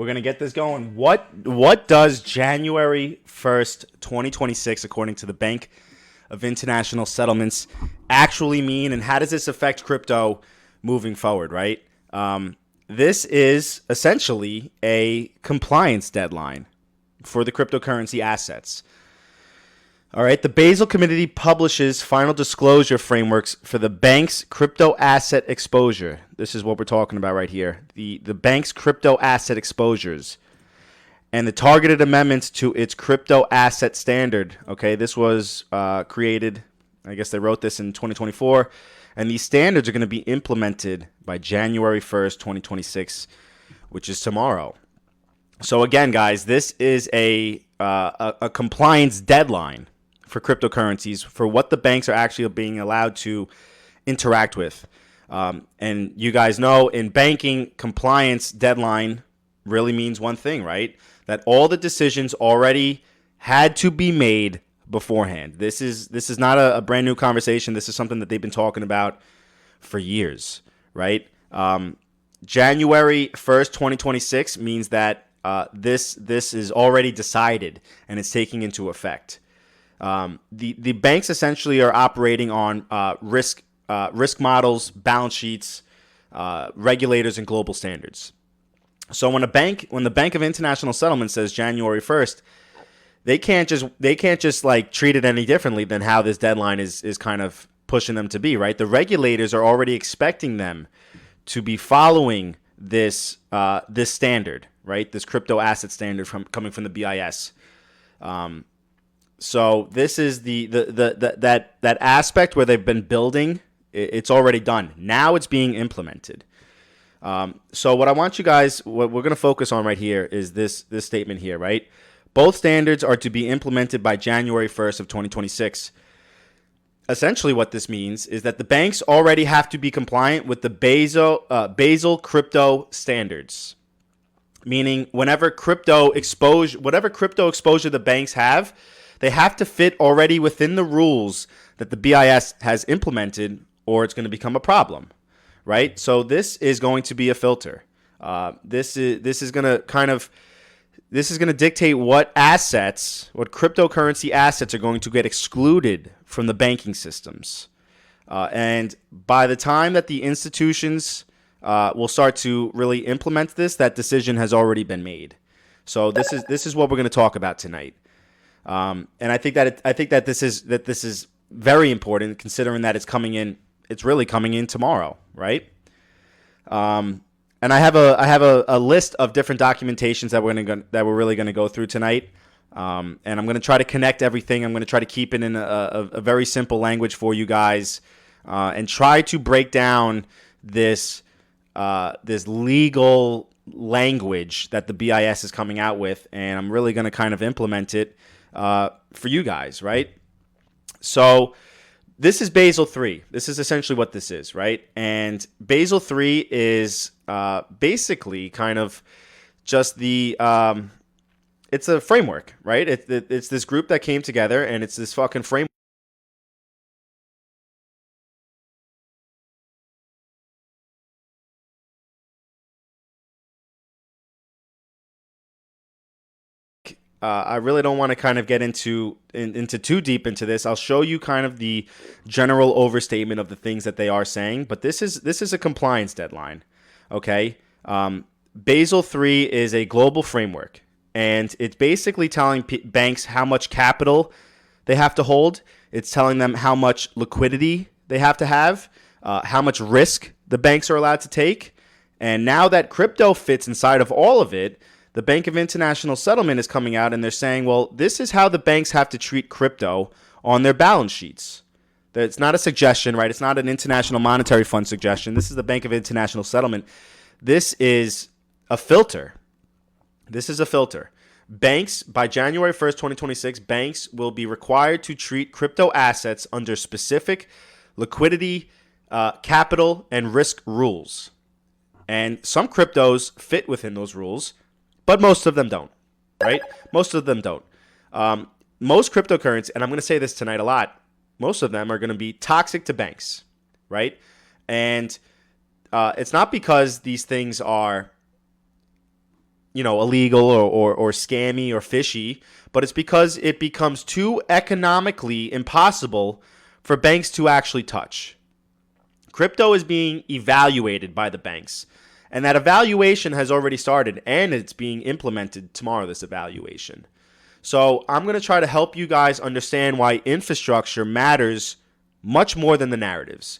We're going to get this going. What does January 1st, 2026, according to the Bank of International Settlements, actually mean, and how does this affect crypto moving forward, right? This is essentially a compliance deadline for the cryptocurrency assets. All right, the Basel Committee publishes final disclosure frameworks for the bank's crypto asset exposure. This is what we're talking about right here. The bank's crypto asset exposures and the targeted amendments to its crypto asset standard. Okay, this was created, I guess they wrote this in 2024, and these standards are going to be implemented by January 1st, 2026, which is tomorrow. So again, guys, this is a compliance deadline for cryptocurrencies, for what the banks are actually being allowed to interact with. And you guys know, in banking, compliance deadline really means one thing, right? That all the decisions already had to be made beforehand. This is not a brand new conversation. This is something that they've been talking about for years, right? January 1st, 2026 means that this is already decided and it's taking into effect. The banks essentially are operating on risk models, balance sheets, regulators, and global standards. So when the Bank of International Settlements says January 1st, they can't just like treat it any differently than how this deadline is kind of pushing them to be, right? The regulators are already expecting them to be following this standard, right? This crypto asset standard coming from the BIS. So this is that aspect where they've been building. It's already done. Now it's being implemented. So what I want you guys, what we're going to focus on right here is this statement here, right? Both standards are to be implemented by January 1st of 2026. Essentially what this means is that the banks already have to be compliant with the Basel crypto standards. Meaning whatever crypto exposure the banks have, they have to fit already within the rules that the BIS has implemented, or it's going to become a problem, right? So this is going to be a filter. This is going to dictate what cryptocurrency assets are going to get excluded from the banking systems. And by the time that the institutions will start to really implement this, that decision has already been made. So this is what we're going to talk about tonight. And I think that this is very important, considering that it's coming in. It's really coming in tomorrow, right? And I have a list of different documentations that we're really going to go through tonight. And I'm going to try to connect everything. I'm going to try to keep it in a very simple language for you guys, and try to break down this legal language that the BIS is coming out with, and I'm really going to kind of implement it for you guys, right? So this is Basel III. This is essentially what this is, right? And Basel III is basically kind of just it's a framework, right? It's this group that came together, and it's this fucking framework. I really don't want to kind of get into too deep into this. I'll show you kind of the general overstatement of the things that they are saying, but this is a compliance deadline, okay? Basel III is a global framework, and it's basically telling banks how much capital they have to hold. It's telling them how much liquidity they have to have, how much risk the banks are allowed to take, and now that crypto fits inside of all of it, the Bank of International Settlement is coming out and they're saying, well, this is how the banks have to treat crypto on their balance sheets. It's not a suggestion, right? It's not an International Monetary Fund suggestion. This is the Bank of International Settlement. This is a filter. This is a filter. Banks, by January 1st, 2026, banks will be required to treat crypto assets under specific liquidity, capital, and risk rules. And some cryptos fit within those rules, but most of them don't, right? Most of them don't. Most cryptocurrencies, and I'm going to say this tonight a lot, most of them are going to be toxic to banks, right? And it's not because these things are illegal or scammy or fishy, but it's because it becomes too economically impossible for banks to actually touch. Crypto is being evaluated by the banks, and that evaluation has already started, and it's being implemented tomorrow, this evaluation. So I'm going to try to help you guys understand why infrastructure matters much more than the narratives,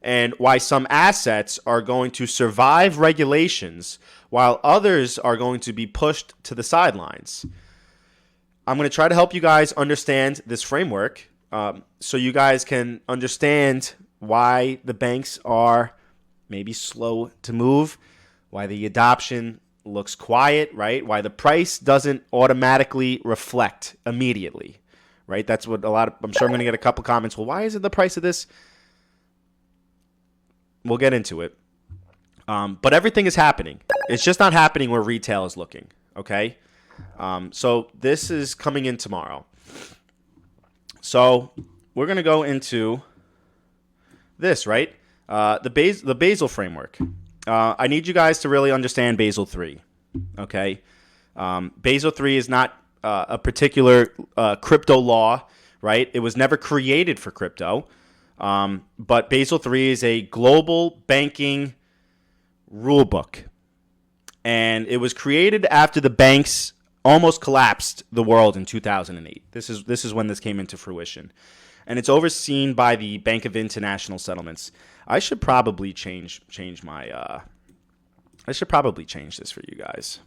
and why some assets are going to survive regulations while others are going to be pushed to the sidelines. I'm going to try to help you guys understand this framework so you guys can understand why the banks are maybe slow to move, why the adoption looks quiet, right? Why the price doesn't automatically reflect immediately, right? That's what I'm sure I'm going to get a couple comments. Well, why isn't the price of this? We'll get into it. But everything is happening. It's just not happening where retail is looking, okay? So this is coming in tomorrow. So we're going to go into this, right? The Basel framework. I need you guys to really understand Basel III, okay? Basel III is not a particular crypto law, right? It was never created for crypto. But Basel III is a global banking rule book. And it was created after the banks almost collapsed the world in 2008. This is when this came into fruition. And it's overseen by the Bank of International Settlements. I should probably change my I should probably change this for you guys.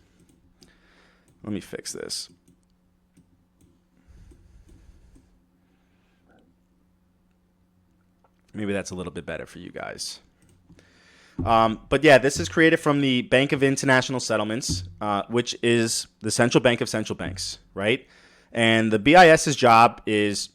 Let me fix this. Maybe that's a little bit better for you guys. But yeah, this is created from the Bank of International Settlements, which is the central bank of central banks, right? And the BIS's job is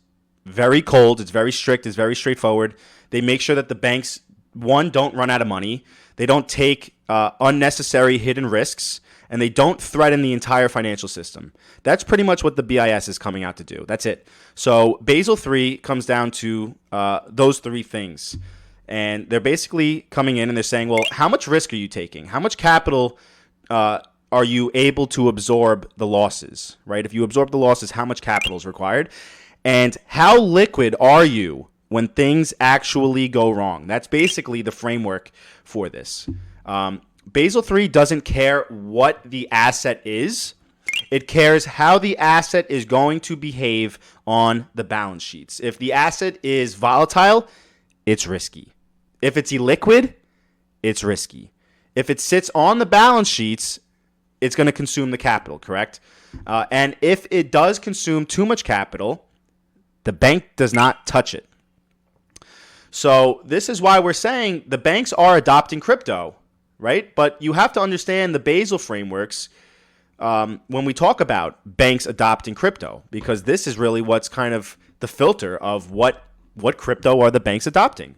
very cold. It's very strict. It's very straightforward. They make sure that the banks, one, don't run out of money. They don't take unnecessary hidden risks, and they don't threaten the entire financial system. That's pretty much what the BIS is coming out to do. That's it. So Basel III comes down to those three things. And they're basically coming in and they're saying, well, how much risk are you taking? How much capital are you able to absorb the losses, right? If you absorb the losses, how much capital is required? And how liquid are you when things actually go wrong? That's basically the framework for this. Basel III doesn't care what the asset is. It cares how the asset is going to behave on the balance sheets. If the asset is volatile, it's risky. If it's illiquid, it's risky. If it sits on the balance sheets, it's going to consume the capital, correct? And if it does consume too much capital, the bank does not touch it. So this is why we're saying the banks are adopting crypto, right? But you have to understand the Basel frameworks when we talk about banks adopting crypto, because this is really what's kind of the filter of what crypto are the banks adopting.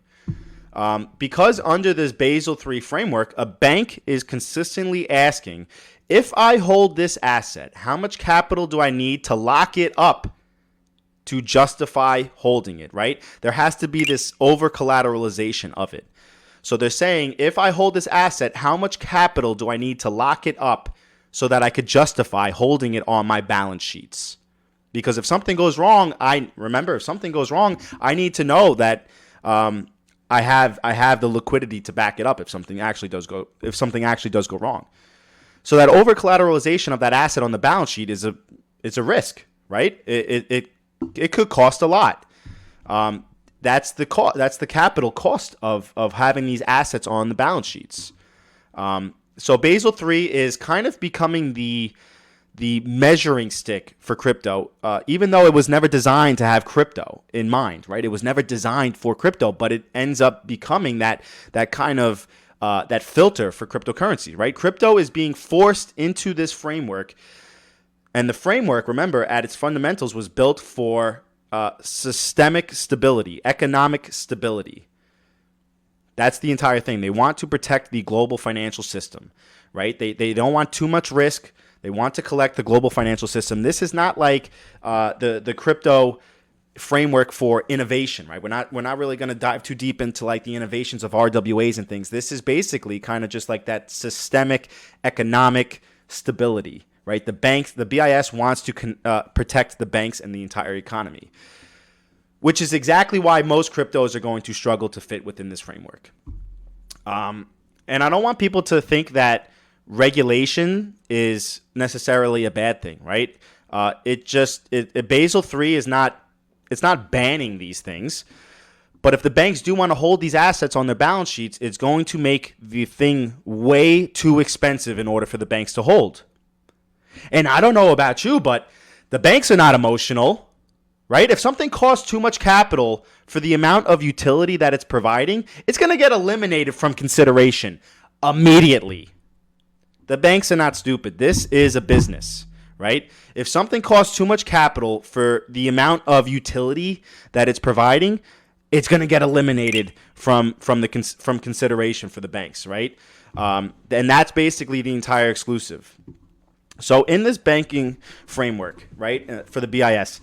Because under this Basel III framework, a bank is consistently asking, if I hold this asset, how much capital do I need to lock it up to justify holding it, right? There has to be this over-collateralization of it. So they're saying, if I hold this asset, how much capital do I need to lock it up so that I could justify holding it on my balance sheets? Because if something goes wrong, if something goes wrong, I need to know that I have the liquidity to back it up if something actually does go wrong. So that over collateralization of that asset on the balance sheet is a risk, right? It could cost a lot. That's the capital cost of having these assets on the balance sheets. So Basel III is kind of becoming the measuring stick for crypto, even though it was never designed to have crypto in mind, right? It was never designed for crypto, but it ends up becoming that kind of that filter for cryptocurrency, right? Crypto is being forced into this framework, and the framework, remember, at its fundamentals was built for systemic stability, economic stability. That's the entire thing. They want to protect the global financial system, right? They don't want too much risk. They want to collect the global financial system. This is not like the crypto framework for innovation, right? We're not really going to dive too deep into like the innovations of RWAs and things. This is basically kind of just like that systemic economic stability, right? The BIS wants to protect the banks and the entire economy, which is exactly why most cryptos are going to struggle to fit within this framework. And I don't want people to think that regulation is necessarily a bad thing, right? Basel III is not banning these things. But if the banks do want to hold these assets on their balance sheets, it's going to make the thing way too expensive in order for the banks to hold. And I don't know about you, but the banks are not emotional, right? If something costs too much capital for the amount of utility that it's providing, it's going to get eliminated from consideration immediately. The banks are not stupid. This is a business, right? If something costs too much capital for the amount of utility that it's providing, it's going to get eliminated from consideration for the banks, right? And that's basically the entire exclusive. So in this banking framework, right, for the BIS,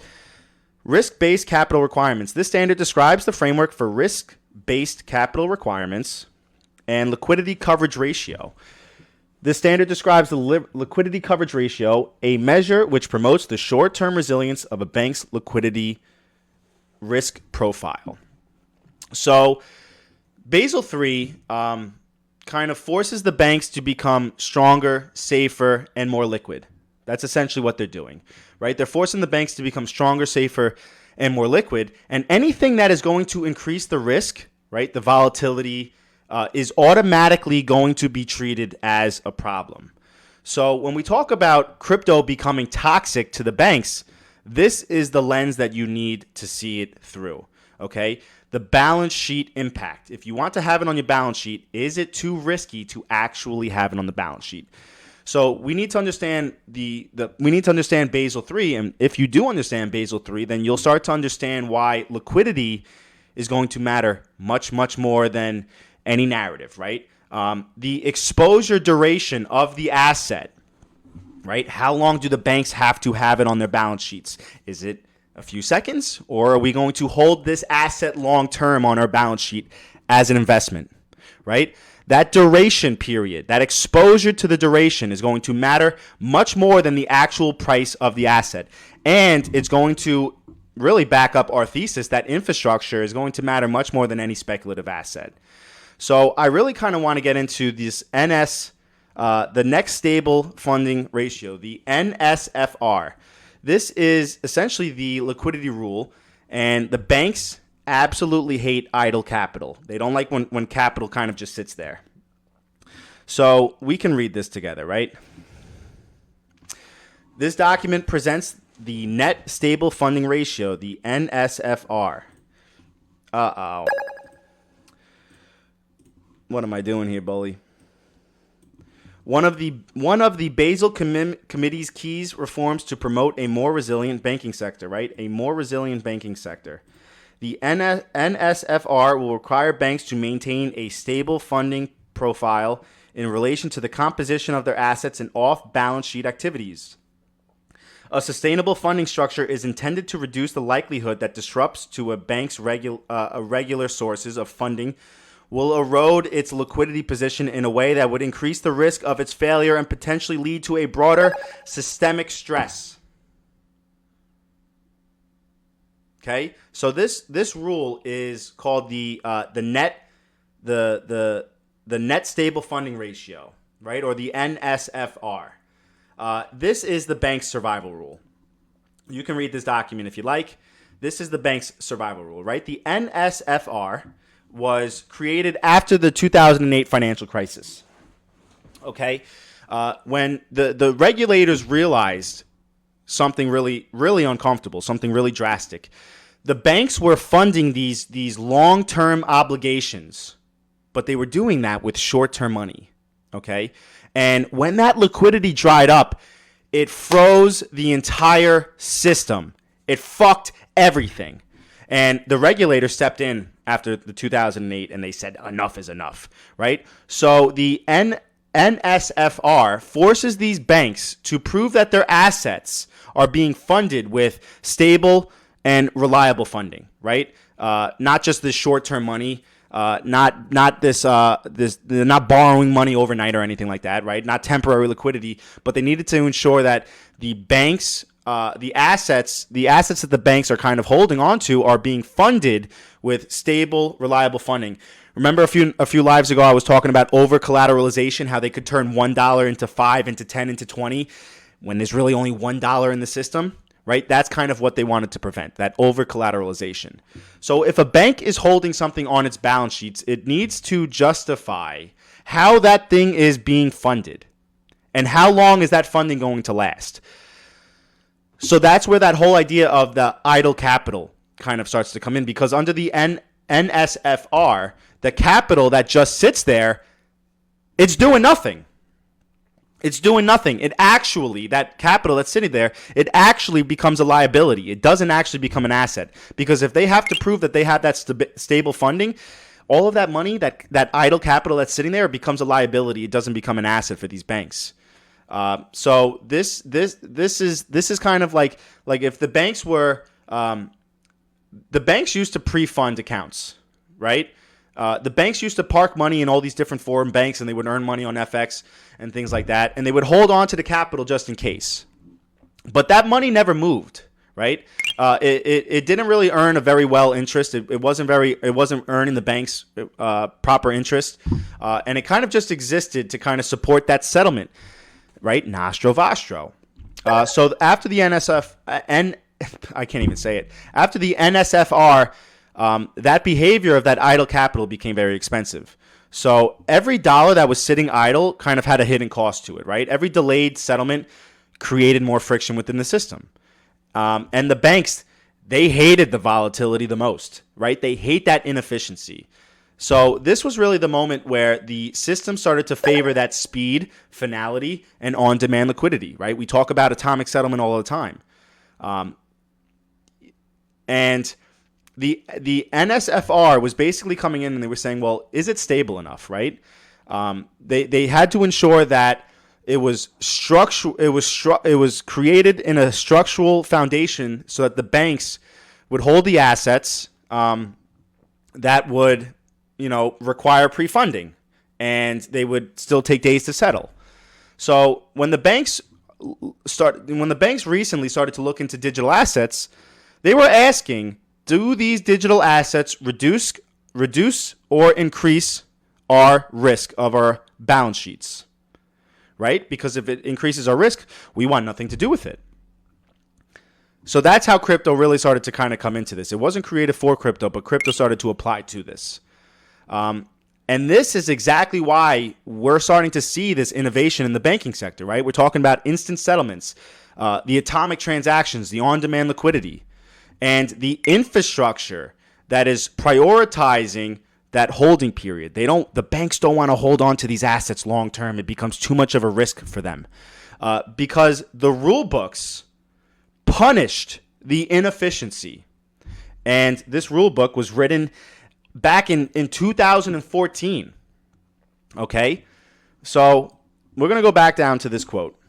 risk-based capital requirements. This standard describes the framework for risk-based capital requirements and liquidity coverage ratio. This standard describes the liquidity coverage ratio, a measure which promotes the short-term resilience of a bank's liquidity risk profile. So Basel III kind of forces the banks to become stronger, safer, and more liquid. That's essentially what they're doing, right? They're forcing the banks to become stronger, safer, and more liquid. And anything that is going to increase the risk, right, the volatility, is automatically going to be treated as a problem. So when we talk about crypto becoming toxic to the banks, this is the lens that you need to see it through, okay? The balance sheet impact. If you want to have it on your balance sheet, is it too risky to actually have it on the balance sheet? So we need to understand we need to understand Basel III, and if you do understand Basel III, then you'll start to understand why liquidity is going to matter much, much more than any narrative, right? The exposure duration of the asset, right? How long do the banks have to have it on their balance sheets? Is it a few seconds, or are we going to hold this asset long term on our balance sheet as an investment, right? That duration period, that exposure to the duration is going to matter much more than the actual price of the asset. And it's going to really back up our thesis that infrastructure is going to matter much more than any speculative asset. So I really kind of want to get into this the next stable funding ratio, the NSFR. This is essentially the liquidity rule, and the banks absolutely hate idle capital. They don't like when capital kind of just sits there. So we can read this together, right? This document presents the net stable funding ratio, the NSFR. Uh-oh. What am I doing here, bully? One of the Basel Committee's keys reforms to promote a more resilient banking sector, right? A more resilient banking sector. The NSFR will require banks to maintain a stable funding profile in relation to the composition of their assets and off-balance sheet activities. A sustainable funding structure is intended to reduce the likelihood that disrupts to a bank's regular sources of funding will erode its liquidity position in a way that would increase the risk of its failure and potentially lead to a broader systemic stress. Okay, so this rule is called the net stable funding ratio, right, or the NSFR. This is the bank's survival rule. You can read this document if you like. This is the bank's survival rule, right? The NSFR was created after the 2008 financial crisis. Okay, when the regulators realized something really, really uncomfortable, something really drastic, the banks were funding these long-term obligations, but they were doing that with short-term money. Okay, and when that liquidity dried up, it froze the entire system. It fucked everything. And the regulator stepped in after the 2008 and they said enough is enough, right? So the NSFR forces these banks to prove that their assets are being funded with stable and reliable funding, right? Not just this short-term money Not this they're not borrowing money overnight or anything like that, right? Not temporary liquidity, but they needed to ensure that the banks, the assets that the banks are kind of holding on to are being funded with stable, reliable funding. Remember a few lives ago I was talking about over collateralization, how they could turn $1 into 5, into 10, into 20 when there's really only $1 in the system, right? That's kind of what they wanted to prevent, that over collateralization. So if a bank is holding something on its balance sheets, it needs to justify how that thing is being funded and how long is that funding going to last. So that's where that whole idea of the idle capital kind of starts to come in, because under the NSFR, the capital that just sits there, it's doing nothing. It's doing nothing. It actually, that capital that's sitting there, it actually becomes a liability. It doesn't actually become an asset, because if they have to prove that they have that stable funding, all of that money, that idle capital that's sitting there, becomes a liability. It doesn't become an asset for these banks. So this is kind of like if the banks were the banks used to pre-fund accounts, right? The banks used to park money in all these different foreign banks, and they would earn money on FX and things like that, and they would hold on to the capital just in case. But that money never moved, right? It didn't really earn a very well interest. It wasn't earning the bank's proper interest, and it kind of just existed to kind of support that settlement, right? Nostro Vostro. So after the I can't even say it. After the NSFR, that behavior of that idle capital became very expensive. So every dollar that was sitting idle kind of had a hidden cost to it, right? Every delayed settlement created more friction within the system. And the banks, they hated the volatility the most, right? They hate that inefficiency. So this was really the moment where the system started to favor that speed, finality, and on-demand liquidity, right? We talk about atomic settlement all the time. And the NSFR was basically coming in and they were saying, well, is it stable enough, right? They had to ensure that it was created in a structural foundation so that the banks would hold the assets that would, require pre-funding, and they would still take days to settle. So when the banks recently started to look into digital assets, they were asking, do these digital assets reduce or increase our risk of our balance sheets? Right? Because if it increases our risk, we want nothing to do with it. So that's how crypto really started to kind of come into this. It wasn't created for crypto, but crypto started to apply to this. And this is exactly why we're starting to see this innovation in the banking sector, right? We're talking about instant settlements, the atomic transactions, the on-demand liquidity, and the infrastructure that is prioritizing that holding period. The banks don't want to hold on to these assets long term. It becomes too much of a risk for them because the rule books punished the inefficiency. And this rule book was written back in 2014. Okay? So we're going to go back down to this quote,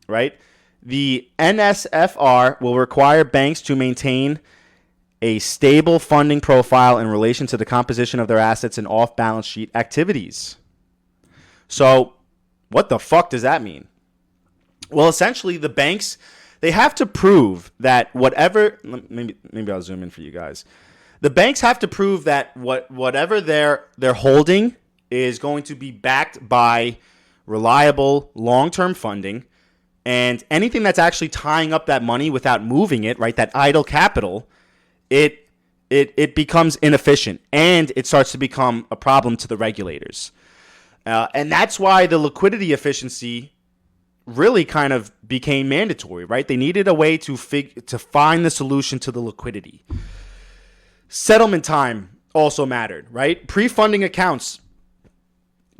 right? The NSFR will require banks to maintain a stable funding profile in relation to the composition of their assets and off-balance sheet activities. So what the fuck does that mean? Well, essentially, the banks, they have to prove that whatever, maybe I'll zoom in for you guys. The banks have to prove that whatever they're holding is going to be backed by reliable long-term funding, and anything that's actually tying up that money without moving it, right, that idle capital, it becomes inefficient, and it starts to become a problem to the regulators. And that's why the liquidity efficiency really kind of became mandatory, right? They needed a way to find the solution to the liquidity. Settlement time also mattered, right? Pre-funding accounts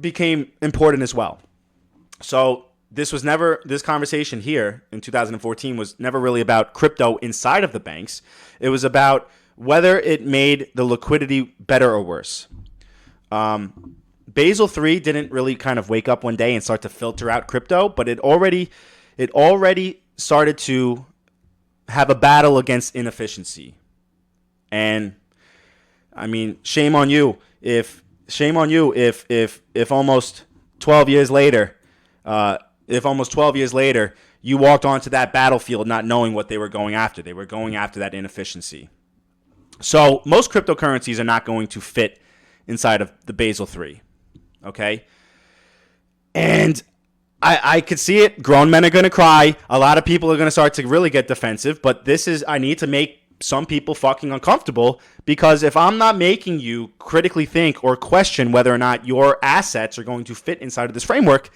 became important as well. So this conversation here in 2014 was never really about crypto inside of the banks. It was about whether it made the liquidity better or worse. Basel III didn't really kind of wake up one day and start to filter out crypto, but it already started to have a battle against inefficiency. And I mean, shame on you if shame on you if almost 12 years later, you walked onto that battlefield not knowing what they were going after. They were going after that inefficiency. So most cryptocurrencies are not going to fit inside of the Basel III. Okay? And I could see it. Grown men are going to cry. A lot of people are going to start to really get defensive. But I need to make some people fucking uncomfortable, because if I'm not making you critically think or question whether or not your assets are going to fit inside of this framework,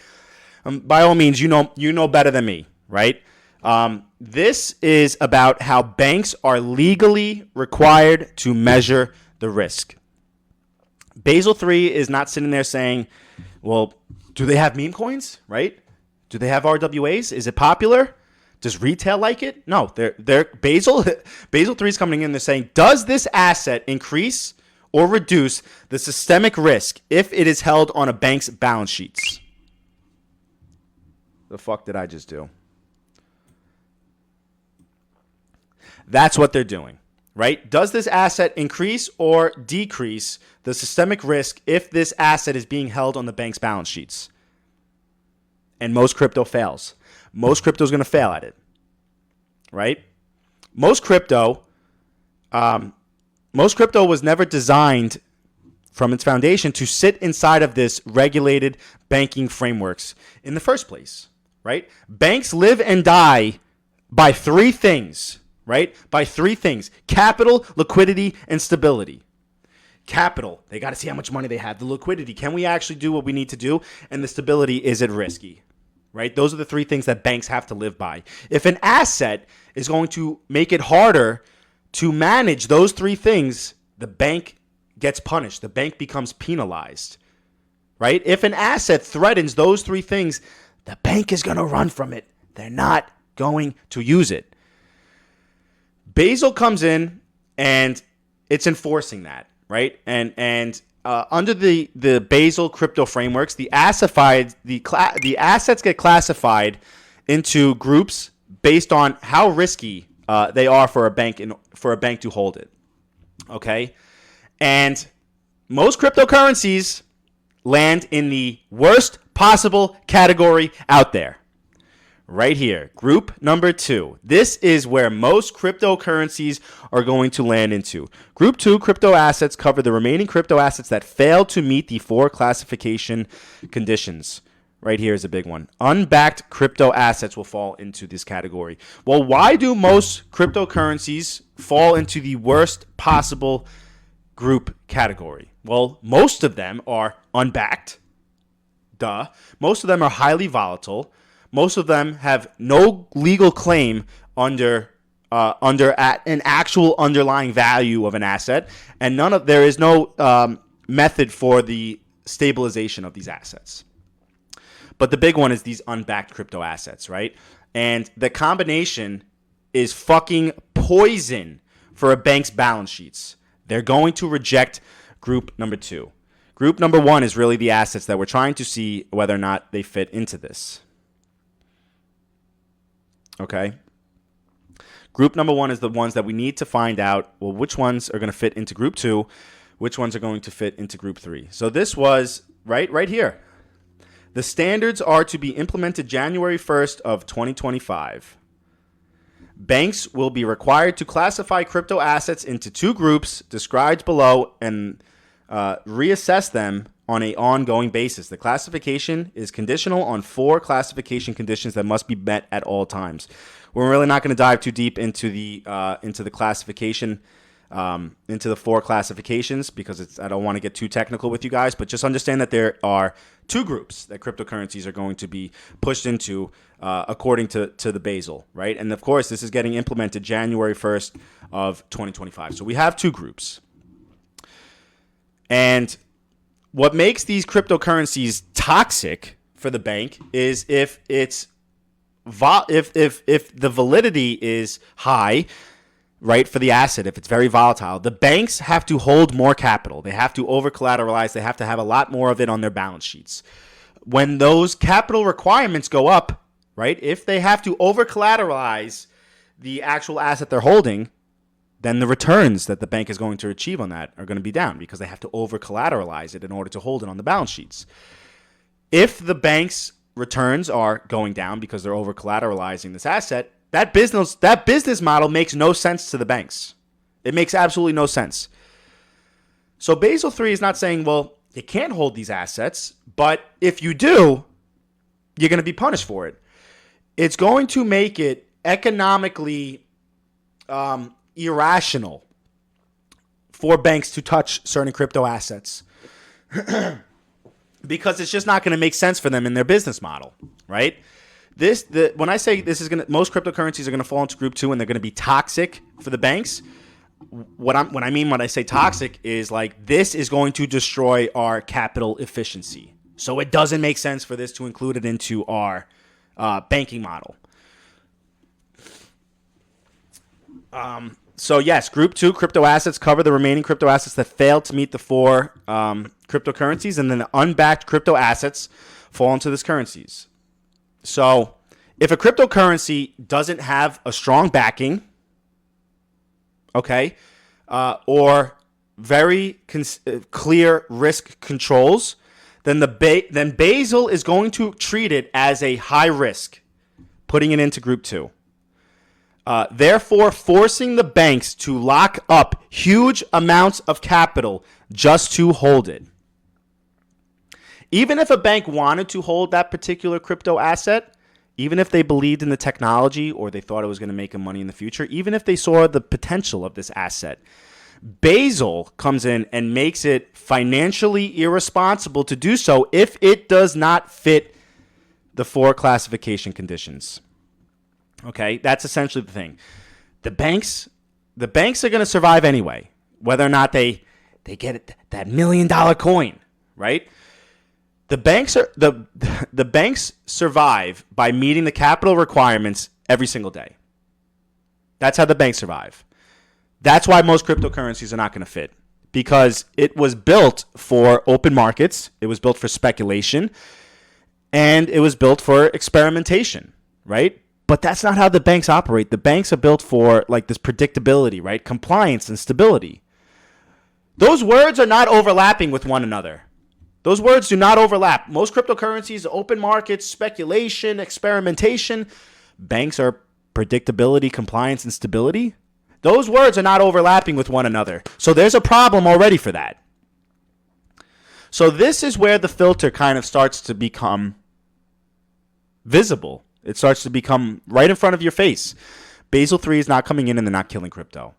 by all means, you know better than me, right? This is about how banks are legally required to measure the risk. Basel III is not sitting there saying, well, do they have meme coins, right? Do they have RWAs? Is it popular? Does retail like it? No, Basel III is coming in. They're saying, does this asset increase or reduce the systemic risk if it is held on a bank's balance sheets? The fuck did I just do? That's what they're doing, right? Does this asset increase or decrease the systemic risk if this asset is being held on the bank's balance sheets? And most crypto fails. Most crypto is going to fail at it, right? Most crypto was never designed from its foundation to sit inside of this regulated banking frameworks in the first place, right? Banks live and die by three things, right? By three things: capital, liquidity, and stability. Capital, they got to see how much money they have. The liquidity, can we actually do what we need to do? And the stability, is it risky? Right? Those are the three things that banks have to live by. If an asset is going to make it harder to manage those three things, the bank gets punished. The bank becomes penalized. Right? If an asset threatens those three things, the bank is going to run from it. They're not going to use it. Basel comes in and it's enforcing that, right? And under the Basel crypto frameworks, the assets get classified into groups based on how risky they are for a bank to hold it. Okay, and most cryptocurrencies land in the worst possible category out there. Right here, group number 2. This is where most cryptocurrencies are going to land into. Group 2 crypto assets cover the remaining crypto assets that fail to meet the 4 classification conditions. Right here is a big one. Unbacked crypto assets will fall into this category. Well, why do most cryptocurrencies fall into the worst possible group category? Well, most of them are unbacked. Duh. Most of them are highly volatile. Most of them have no legal claim under an actual underlying value of an asset, and there is no method for the stabilization of these assets. But the big one is these unbacked crypto assets, right? And the combination is fucking poison for a bank's balance sheets. They're going to reject group number 2. Group number 1 is really the assets that we're trying to see whether or not they fit into this. Okay. Group number 1 is the ones that we need to find out, well, which ones are going to fit into group 2, which ones are going to fit into group 3. So this was right here. The standards are to be implemented January 1st of 2025. Banks will be required to classify crypto assets into 2 groups described below and reassess them on an ongoing basis. The classification is conditional on 4 classification conditions that must be met at all times. We're really not going to dive too deep into the classification, into the 4 classifications, because I don't want to get too technical with you guys. But just understand that there are 2 groups that cryptocurrencies are going to be pushed into according to the Basel, right? And of course, this is getting implemented January 1st of 2025. So we have 2 groups, and what makes these cryptocurrencies toxic for the bank is if the validity is high, right, for the asset, if it's very volatile, the banks have to hold more capital. They have to over-collateralize. They have to have a lot more of it on their balance sheets. When those capital requirements go up, right, if they have to over-collateralize the actual asset they're holding, then the returns that the bank is going to achieve on that are going to be down because they have to over-collateralize it in order to hold it on the balance sheets. If the bank's returns are going down because they're over-collateralizing this asset, that business model makes no sense to the banks. It makes absolutely no sense. So Basel III is not saying, well, you can't hold these assets, but if you do, you're going to be punished for it. It's going to make it economically irrational for banks to touch certain crypto assets because it's just not going to make sense for them in their business model, right? When I say this is going to, most cryptocurrencies are going to fall into group 2 and they're going to be toxic for the banks. What I mean when I say toxic is like this is going to destroy our capital efficiency. So it doesn't make sense for this to include it into our banking model. So yes, group 2 crypto assets cover the remaining crypto assets that fail to meet the 4 cryptocurrencies, and then the unbacked crypto assets fall into these currencies. So if a cryptocurrency doesn't have a strong backing, okay, or very clear risk controls, then then Basel is going to treat it as a high risk, putting it into group 2. Therefore, forcing the banks to lock up huge amounts of capital just to hold it. Even if a bank wanted to hold that particular crypto asset, even if they believed in the technology or they thought it was going to make them money in the future, even if they saw the potential of this asset, Basel comes in and makes it financially irresponsible to do so if it does not fit the 4 classification conditions. Okay, that's essentially the thing. The banks are going to survive anyway, whether or not they get that $1 million coin, right? The banks survive by meeting the capital requirements every single day. That's how the banks survive. That's why most cryptocurrencies are not going to fit, because it was built for open markets, it was built for speculation, and it was built for experimentation, right? But that's not how the banks operate. The banks are built for like this predictability, right? Compliance and stability. Those words are not overlapping with one another. Those words do not overlap. Most cryptocurrencies, open markets, speculation, experimentation. Banks are predictability, compliance, and stability. Those words are not overlapping with one another. So there's a problem already for that. So this is where the filter kind of starts to become visible. It starts to become right in front of your face. Basel III is not coming in and they're not killing crypto.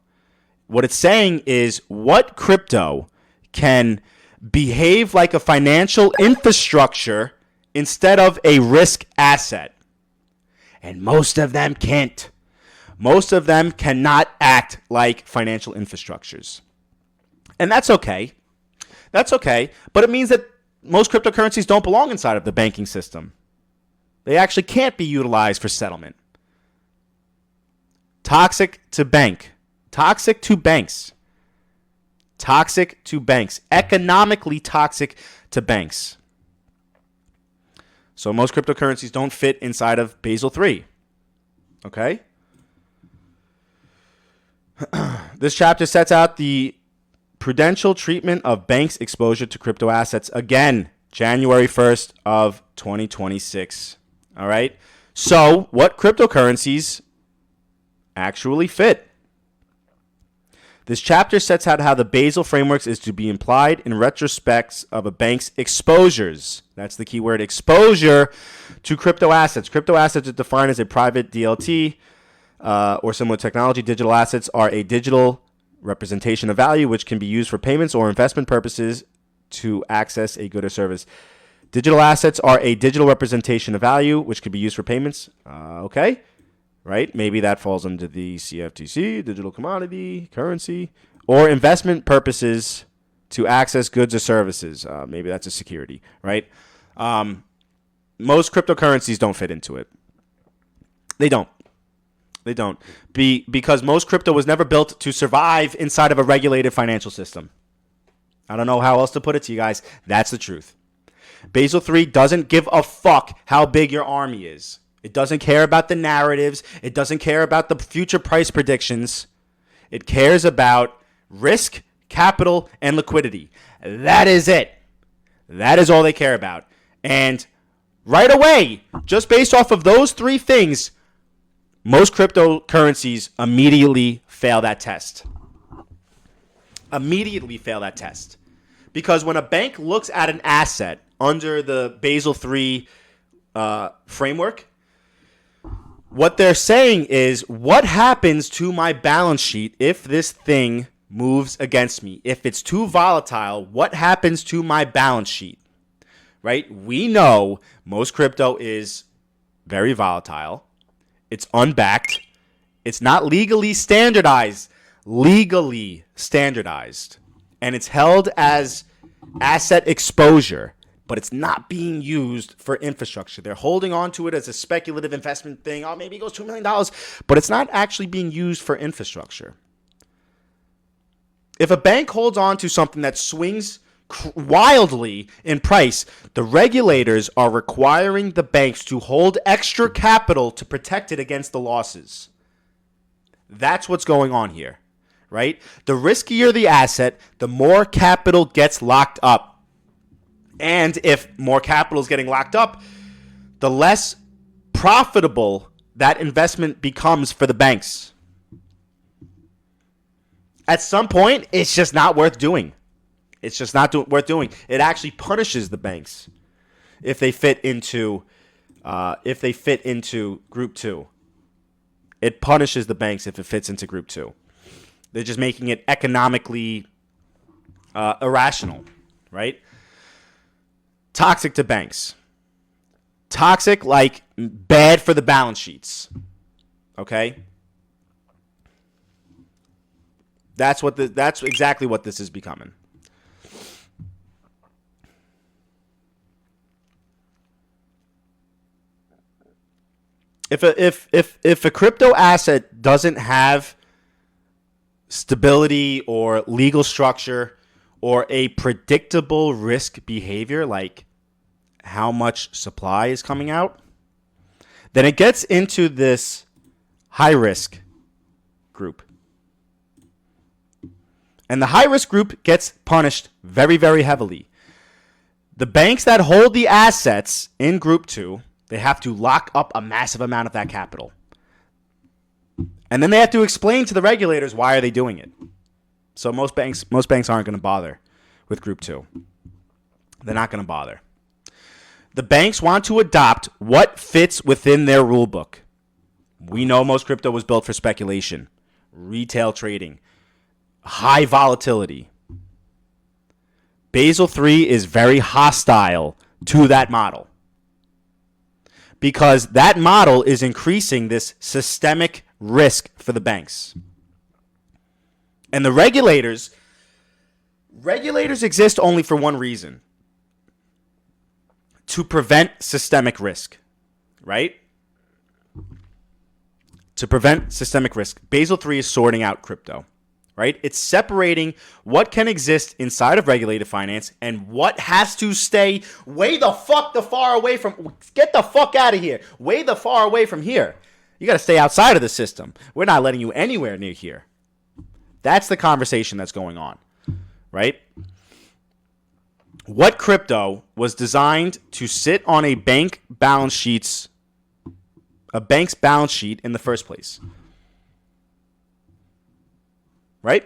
What it's saying is what crypto can behave like a financial infrastructure instead of a risk asset. And most of them can't. Most of them cannot act like financial infrastructures. And that's okay. That's okay. But it means that most cryptocurrencies don't belong inside of the banking system. They actually can't be utilized for settlement. Toxic to bank. Toxic to banks. Toxic to banks. Economically toxic to banks. So most cryptocurrencies don't fit inside of Basel III. Okay? This chapter sets out the prudential treatment of banks' exposure to crypto assets. Again, January 1st of 2026. All right? So what cryptocurrencies actually fit? This chapter sets out how the Basel frameworks is to be applied in retrospects of a bank's exposures. That's the key word, exposure to crypto assets. Crypto assets are defined as a private DLT or similar technology. Digital assets are a digital representation of value which can be used for payments or investment purposes to access a good or service. Digital assets are a digital representation of value which can be used for payments. Okay. Right? Maybe that falls under the CFTC, digital commodity, currency, or investment purposes to access goods or services. Maybe that's a security, right? Most cryptocurrencies don't fit into it. They don't. They don't. Because most crypto was never built to survive inside of a regulated financial system. I don't know how else to put it to you guys. That's the truth. Basel III doesn't give a fuck how big your army is. It doesn't care about the narratives. It doesn't care about the future price predictions. It cares about risk, capital, and liquidity. That is it. That is all they care about. And right away, just based off of those three things, most cryptocurrencies immediately fail that test. Immediately fail that test. Because when a bank looks at an asset under the Basel III framework, what they're saying is, what happens to my balance sheet if this thing moves against me? If it's too volatile, what happens to my balance sheet? Right? We know most crypto is very volatile. It's unbacked. It's not legally standardized. Legally standardized. And it's held as asset exposure, but it's not being used for infrastructure. They're holding on to it as a speculative investment thing. Oh, maybe it goes $2 million, but it's not actually being used for infrastructure. If a bank holds on to something that swings wildly in price, the regulators are requiring the banks to hold extra capital to protect it against the losses. That's what's going on here. Right? The riskier the asset, the more capital gets locked up. And if more capital is getting locked up, the less profitable that investment becomes for the banks. At some point, it's just not worth doing. It's just not worth doing. It actually punishes the banks if they fit into Group 2. It punishes the banks if it fits into Group 2. They're just making it economically irrational, right? Toxic to banks. Toxic, like bad for the balance sheets. Okay? That's exactly what this is becoming. If a crypto asset doesn't have stability or legal structure or a predictable risk behavior, like how much supply is coming out, then it gets into this high risk group. And the high risk group gets punished very, very heavily. The banks that hold the assets in Group 2, they have to lock up a massive amount of that capital. And then they have to explain to the regulators why are they doing it. So most banks aren't going to bother with Group 2. They're not going to bother. The banks want to adopt what fits within their rule book. We know most crypto was built for speculation, retail trading, high volatility. Basel III is very hostile to that model, because that model is increasing this systemic risk for the banks. And the regulators exist only for one reason: to prevent systemic risk, right? To prevent systemic risk. Basel III is sorting out crypto, right? It's separating what can exist inside of regulated finance and what has to stay way the far away from, get the fuck out of here, way the far away from here. You got to stay outside of the system. We're not letting you anywhere near here. That's the conversation that's going on, right? What crypto was designed to sit on a bank's balance sheet in the first place? Right?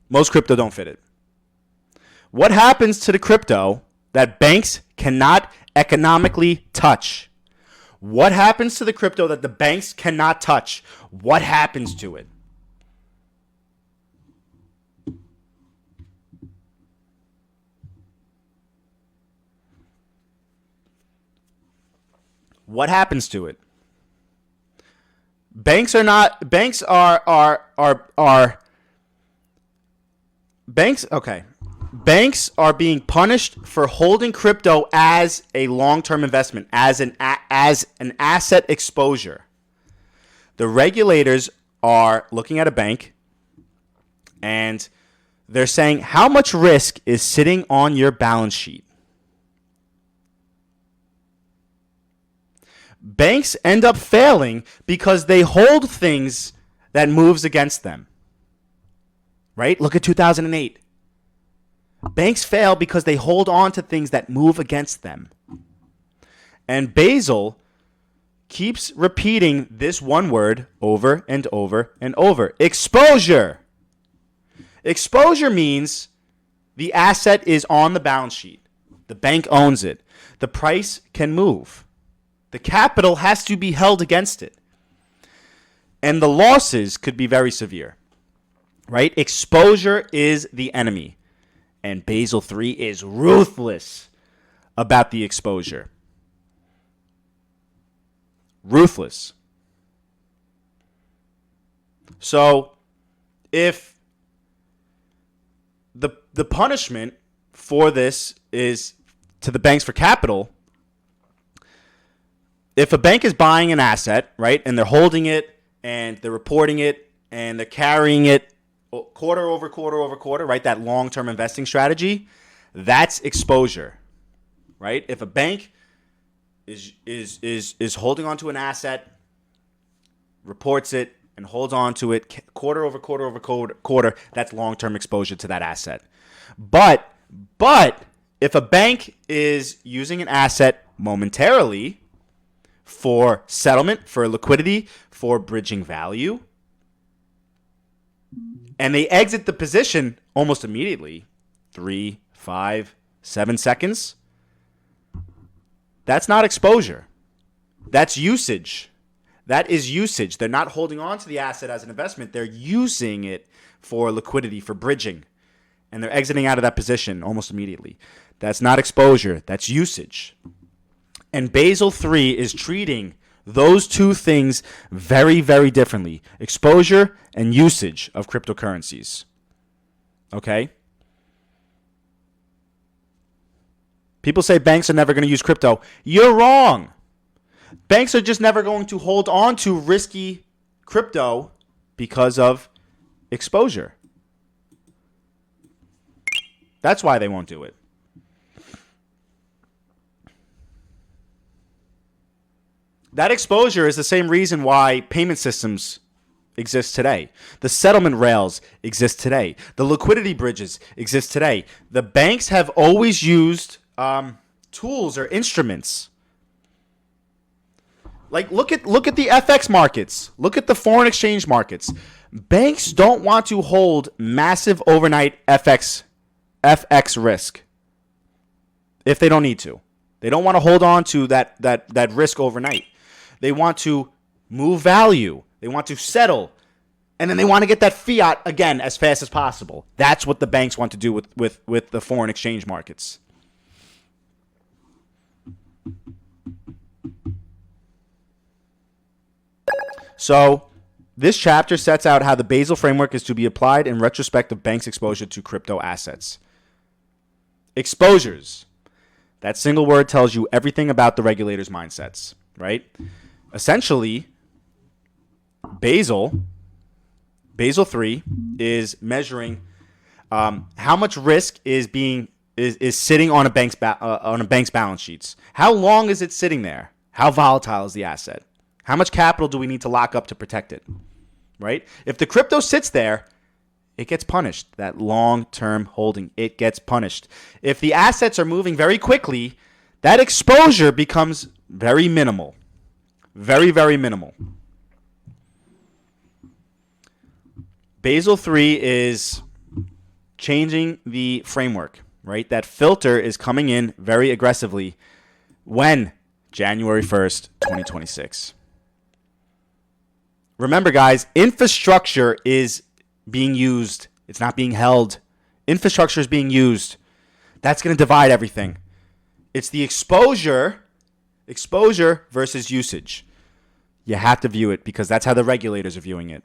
Most crypto don't fit it. What happens to the crypto that banks cannot economically touch? What happens to the crypto that the banks cannot touch? What happens to it? What happens to it? Banks are being punished for holding crypto as a long-term investment, as an asset exposure. The regulators are looking at a bank and they're saying, how much risk is sitting on your balance sheet? Banks end up failing because they hold things that moves against them. right? Look at 2008. Banks fail because they hold on to things that move against them. And Basel keeps repeating this one word over and over and over. Exposure. Exposure means the asset is on the balance sheet. The bank owns it. The price can move. The capital has to be held against it. And the losses could be very severe, right? Exposure is the enemy. And Basel III is ruthless about the exposure. Ruthless. So if the punishment for this is to the banks for capital, if a bank is buying an asset, right, and they're holding it and they're reporting it and they're carrying it quarter over quarter over quarter, right, that long-term investing strategy, that's exposure, right? If a bank is holding on to an asset, reports it, and holds on to it quarter over quarter over quarter, that's long-term exposure to that asset. But if a bank is using an asset momentarily for settlement, for liquidity, for bridging value, and they exit the position almost immediately, 3, 5, 7 seconds, that's not exposure. That's usage. That is usage. They're not holding on to the asset as an investment. They're using it for liquidity, for bridging. And they're exiting out of that position almost immediately. That's not exposure. That's usage. And Basel III is treating those two things very, very differently. Exposure and usage of cryptocurrencies. Okay? People say banks are never going to use crypto. You're wrong. Banks are just never going to hold on to risky crypto because of exposure. That's why they won't do it. That exposure is the same reason why payment systems exist today. The settlement rails exist today. The liquidity bridges exist today. The banks have always used tools or instruments. Like look at the FX markets. Look at the foreign exchange markets. Banks don't want to hold massive overnight FX risk if they don't need to. They don't want to hold on to that risk overnight. They want to move value. They want to settle. And then they want to get that fiat again as fast as possible. That's what the banks want to do with the foreign exchange markets. So this chapter sets out how the Basel framework is to be applied in retrospect of banks' exposure to crypto assets. Exposures. That single word tells you everything about the regulators' mindsets, right? Essentially, Basel III is measuring how much risk is sitting on a bank's balance sheets. How long is it sitting there? How volatile is the asset? How much capital do we need to lock up to protect it? Right? If the crypto sits there, it gets punished. That long-term holding, it gets punished. If the assets are moving very quickly, that exposure becomes very minimal. Very, very minimal. Basel III is changing the framework, right? That filter is coming in very aggressively. When? January 1st, 2026. Remember, guys, infrastructure is being used. It's not being held. Infrastructure is being used. That's going to divide everything. It's the exposure versus usage. You have to view it because that's how the regulators are viewing it.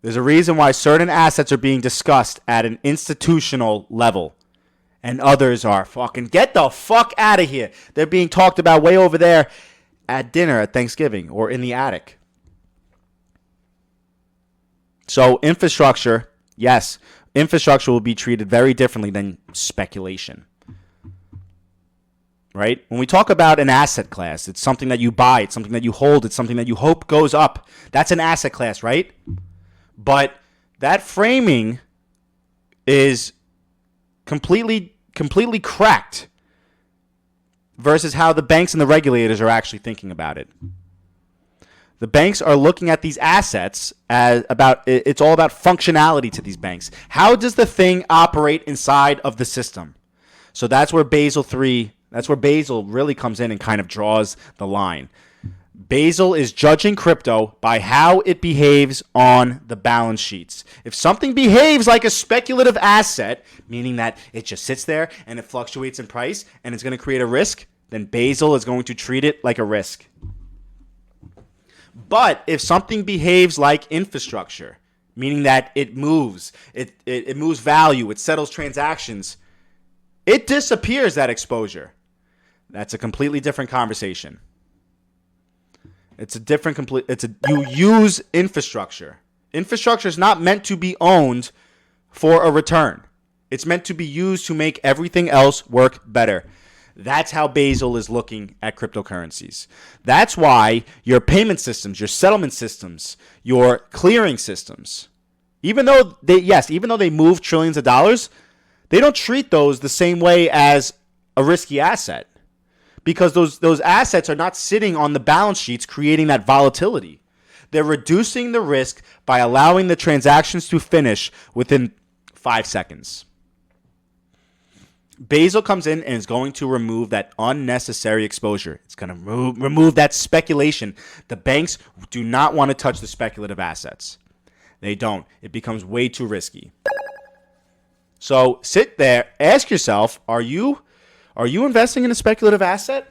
There's a reason why certain assets are being discussed at an institutional level and others are fucking get the fuck out of here. They're being talked about way over there at dinner at Thanksgiving or in the attic. So infrastructure, yes, infrastructure will be treated very differently than speculation. right? When we talk about an asset class, it's something that you buy, it's something that you hold, it's something that you hope goes up. That's an asset class, right? But that framing is completely cracked versus how the banks and the regulators are actually thinking about it. The banks are looking at these assets as it's all about functionality to these banks. How does the thing operate inside of the system? So that's where Basel III, that's where Basel really comes in and kind of draws the line. Basel is judging crypto by how it behaves on the balance sheets. If something behaves like a speculative asset, meaning that it just sits there and it fluctuates in price and it's going to create a risk, then Basel is going to treat it like a risk. But if something behaves like infrastructure, meaning that it moves, it moves value, it settles transactions, it disappears, that exposure. That's a completely different conversation. You use infrastructure. Infrastructure is not meant to be owned for a return. It's meant to be used to make everything else work better. That's how Basel is looking at cryptocurrencies. That's why your payment systems, your settlement systems, your clearing systems, even though they move trillions of dollars, they don't treat those the same way as a risky asset, because those assets are not sitting on the balance sheets creating that volatility. They're reducing the risk by allowing the transactions to finish within 5 seconds. Basel comes in and is going to remove that unnecessary exposure. It's going to remove that speculation. The banks do not want to touch the speculative assets. They don't. It becomes way too risky. So sit there, ask yourself, are you investing in a speculative asset?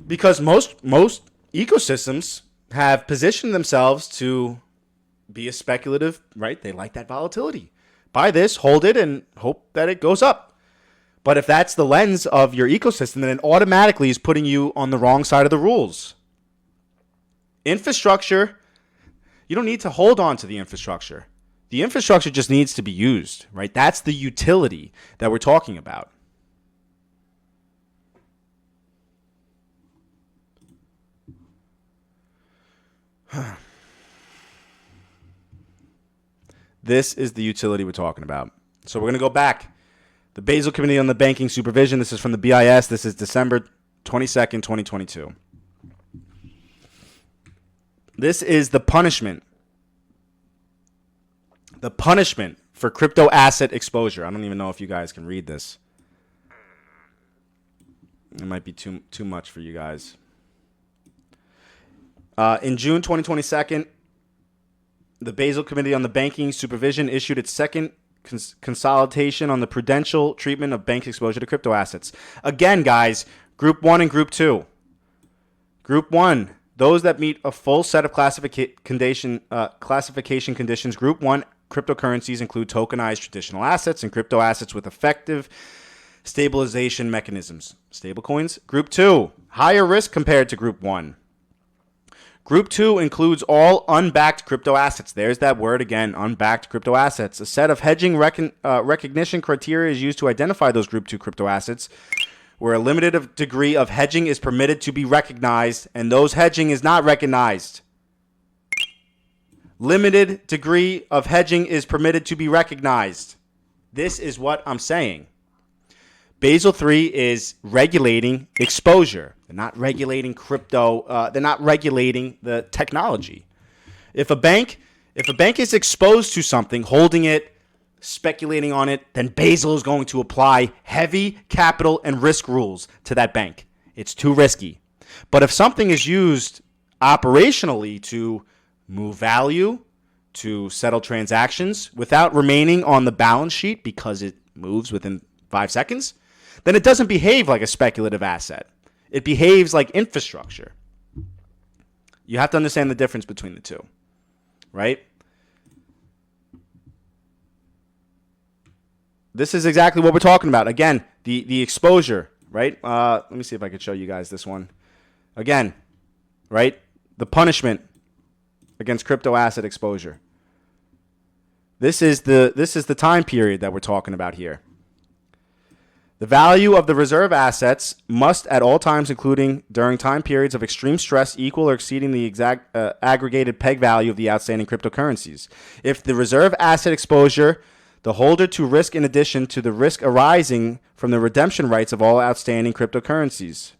Because most ecosystems have positioned themselves to be a speculative, right? They like that volatility. Buy this, hold it, and hope that it goes up. But if that's the lens of your ecosystem, then it automatically is putting you on the wrong side of the rules. Infrastructure, you don't need to hold on to the infrastructure. The infrastructure just needs to be used, right? That's the utility that we're talking about. This is the utility we're talking about. So we're going to go back. The Basel Committee on the Banking Supervision. This is from the BIS. This is December 22nd, 2022. This is the punishment. The punishment for crypto asset exposure. I don't even know if you guys can read this. It might be too much for you guys. In June 2022, the Basel Committee on the Banking Supervision issued its second consultation on the prudential treatment of bank exposure to crypto assets. Again, guys, Group 1 and Group 2. Group 1, those that meet a full set of classification conditions. Group 1 cryptocurrencies include tokenized traditional assets and crypto assets with effective stabilization mechanisms, stablecoins. Group 2, higher risk compared to Group 1. Group 2 includes all unbacked crypto assets. There's that word again, unbacked crypto assets. A set of hedging recognition criteria is used to identify those Group 2 crypto assets, where a limited degree of hedging is permitted to be recognized, and those hedging is not recognized. Limited degree of hedging is permitted to be recognized. This is what I'm saying. Basel III is regulating exposure. They're not regulating crypto. They're not regulating the technology. If a bank is exposed to something, holding it, speculating on it, then Basel is going to apply heavy capital and risk rules to that bank. It's too risky. But if something is used operationally to move value, to settle transactions without remaining on the balance sheet because it moves within 5 seconds, then it doesn't behave like a speculative asset. It behaves like infrastructure. You have to understand the difference between the two, right? This is exactly what we're talking about. Again, the exposure, right? Let me see if I could show you guys this one. Again, right? The punishment against crypto asset exposure. This is the time period that we're talking about here. The value of the reserve assets must at all times, including during time periods of extreme stress, equal or exceeding the exact aggregated peg value of the outstanding cryptocurrencies. If the reserve asset exposure, the holder to risk in addition to the risk arising from the redemption rights of all outstanding cryptocurrencies.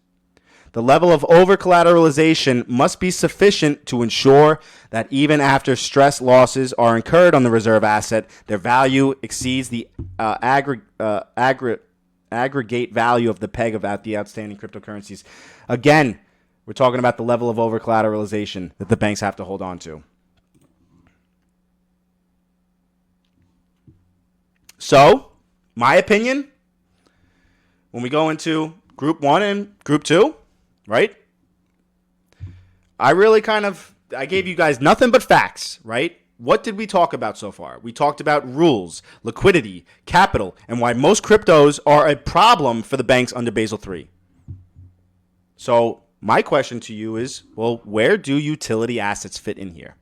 The level of over-collateralization must be sufficient to ensure that even after stress losses are incurred on the reserve asset, their value exceeds the aggregate value of the peg of the outstanding cryptocurrencies. Again, we're talking about the level of over-collateralization that the banks have to hold on to. So, my opinion, when we go into Group 1 and Group 2, right? I gave you guys nothing but facts, right? What did we talk about so far? We talked about rules, liquidity, capital, and why most cryptos are a problem for the banks under Basel III. So my question to you is, well, where do utility assets fit in here?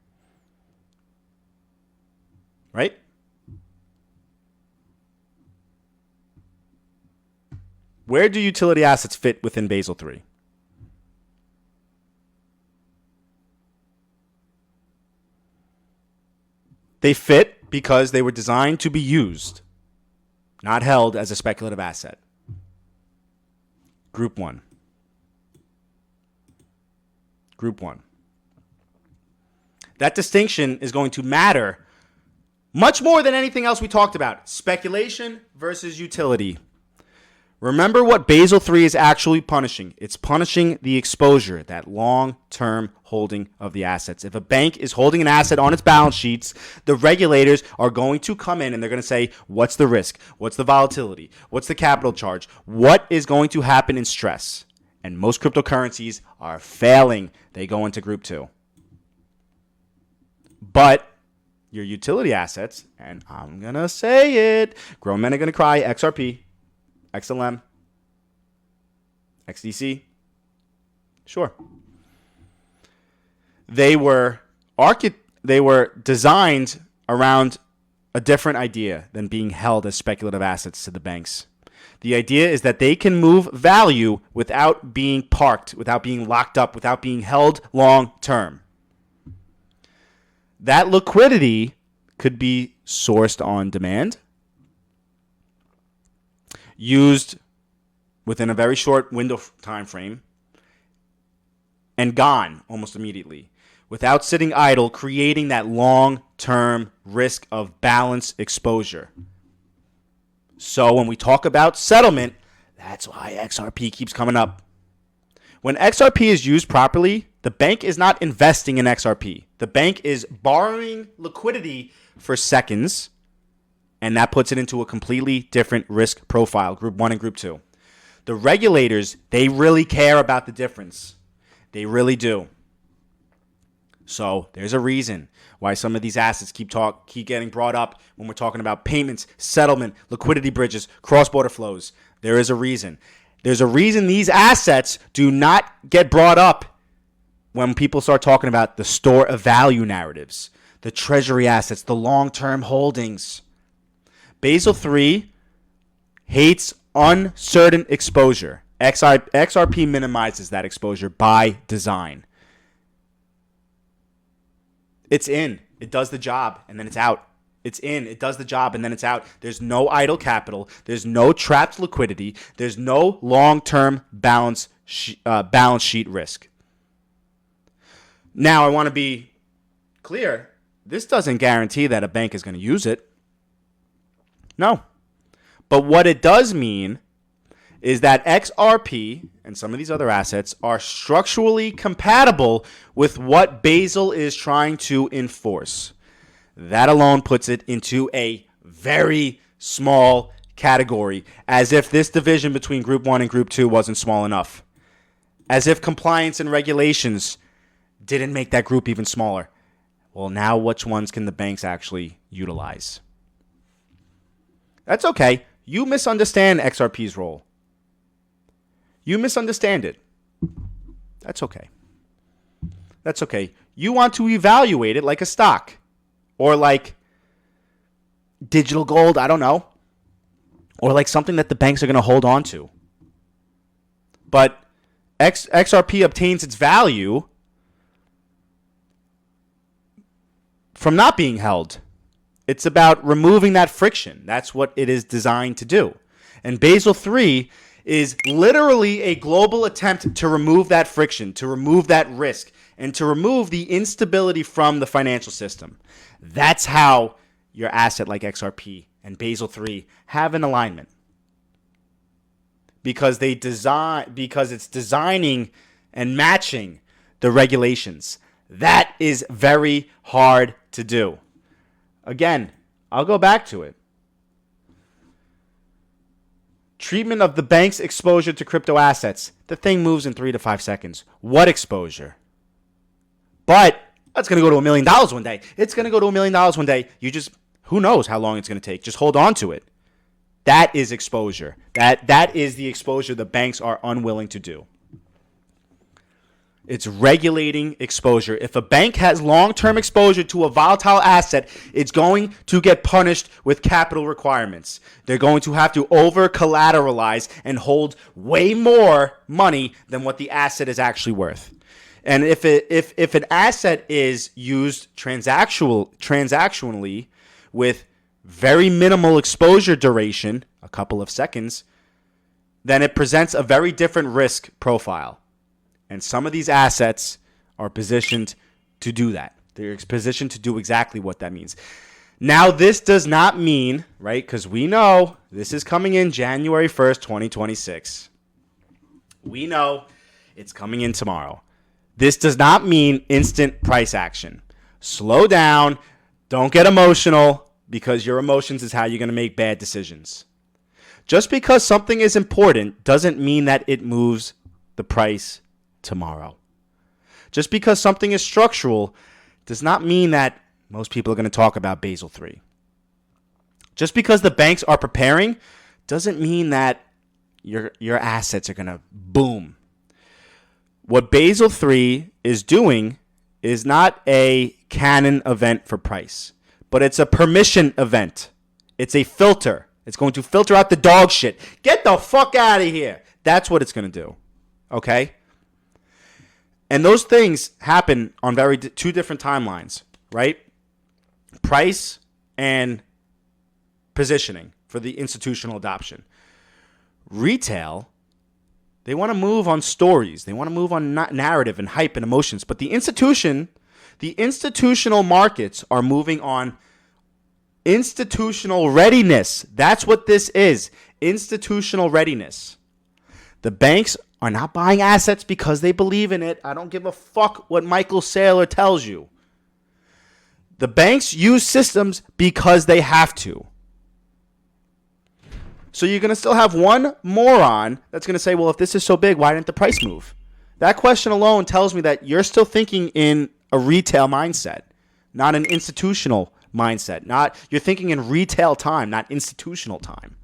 Right? Where do utility assets fit within Basel III? They fit because they were designed to be used, not held as a speculative asset. Group 1. Group 1. That distinction is going to matter much more than anything else we talked about. Speculation versus utility. Remember what Basel III is actually punishing. It's punishing the exposure, that long-term holding of the assets. If a bank is holding an asset on its balance sheets, the regulators are going to come in and they're going to say, what's the risk? What's the volatility? What's the capital charge? What is going to happen in stress? And most cryptocurrencies are failing. They go into Group 2. But your utility assets, and I'm going to say it, grown men are going to cry, XRP, XLM, XDC, sure. They were designed around a different idea than being held as speculative assets to the banks. The idea is that they can move value without being parked, without being locked up, without being held long term. That liquidity could be sourced on demand, used within a very short window time frame, and gone almost immediately without sitting idle, creating that long-term risk of balance exposure. So when we talk about settlement, that's why XRP keeps coming up. When XRP is used properly, the bank is not investing in XRP. The bank is borrowing liquidity for seconds, and that puts it into a completely different risk profile, Group 1 and Group 2. The regulators, they really care about the difference. They really do. So there's a reason why some of these assets keep getting brought up when we're talking about payments, settlement, liquidity bridges, cross-border flows. There is a reason. There's a reason these assets do not get brought up when people start talking about the store of value narratives, the treasury assets, the long-term holdings. Basel III hates uncertain exposure. XRP minimizes that exposure by design. It's in. It does the job, and then it's out. It's in. It does the job, and then it's out. There's no idle capital. There's no trapped liquidity. There's no long-term balance sheet risk. Now, I want to be clear. This doesn't guarantee that a bank is going to use it. No. But what it does mean is that XRP and some of these other assets are structurally compatible with what Basel is trying to enforce. That alone puts it into a very small category, as if this division between Group 1 and Group 2 wasn't small enough. As if compliance and regulations didn't make that group even smaller. Well, now which ones can the banks actually utilize? That's okay. You misunderstand XRP's role. You misunderstand it. That's okay. That's okay. You want to evaluate it like a stock or like digital gold, I don't know. or like something that the banks are going to hold on to. But XRP obtains its value from not being held. It's about removing that friction. That's what it is designed to do. And Basel III is literally a global attempt to remove that friction, to remove that risk, and to remove the instability from the financial system. That's how your asset like XRP and Basel III have an alignment. Because it's designing and matching the regulations. That is very hard to do. Again, I'll go back to it. Treatment of the bank's exposure to crypto assets. The thing moves in 3 to 5 seconds. What exposure? But it's going to go to $1 million one day. It's going to go to $1 million one day. Who knows how long it's going to take. Just hold on to it. That is exposure. That is the exposure the banks are unwilling to do. It's regulating exposure. If a bank has long-term exposure to a volatile asset, it's going to get punished with capital requirements. They're going to have to over-collateralize and hold way more money than what the asset is actually worth. And if an asset is used transactionally with very minimal exposure duration, a couple of seconds, then it presents a very different risk profile. And some of these assets are positioned to do that. They're positioned to do exactly what that means. Now, this does not mean, right, because we know this is coming in January 1st, 2026. We know it's coming in tomorrow. This does not mean instant price action. Slow down. Don't get emotional, because your emotions is how you're going to make bad decisions. Just because something is important doesn't mean that it moves the price tomorrow. Just because something is structural does not mean that most people are going to talk about Basel III. Just because the banks are preparing doesn't mean that your assets are going to boom. What Basel III is doing is not a canon event for price, but it's a permission event. It's a filter. It's going to filter out the dog shit. Get the fuck out of here. That's what it's going to do. Okay? And those things happen on two different timelines, right? Price and positioning for the institutional adoption. Retail, they want to move on stories. They want to move on narrative and hype and emotions. But the institutional markets are moving on institutional readiness. That's what this is. Institutional readiness. The banks are not buying assets because they believe in it. I don't give a fuck what Michael Saylor tells you. The banks use systems because they have to. So you're going to still have one moron that's going to say, well, if this is so big, why didn't the price move? That question alone tells me that you're still thinking in a retail mindset, not an institutional mindset. You're thinking in retail time, not institutional time.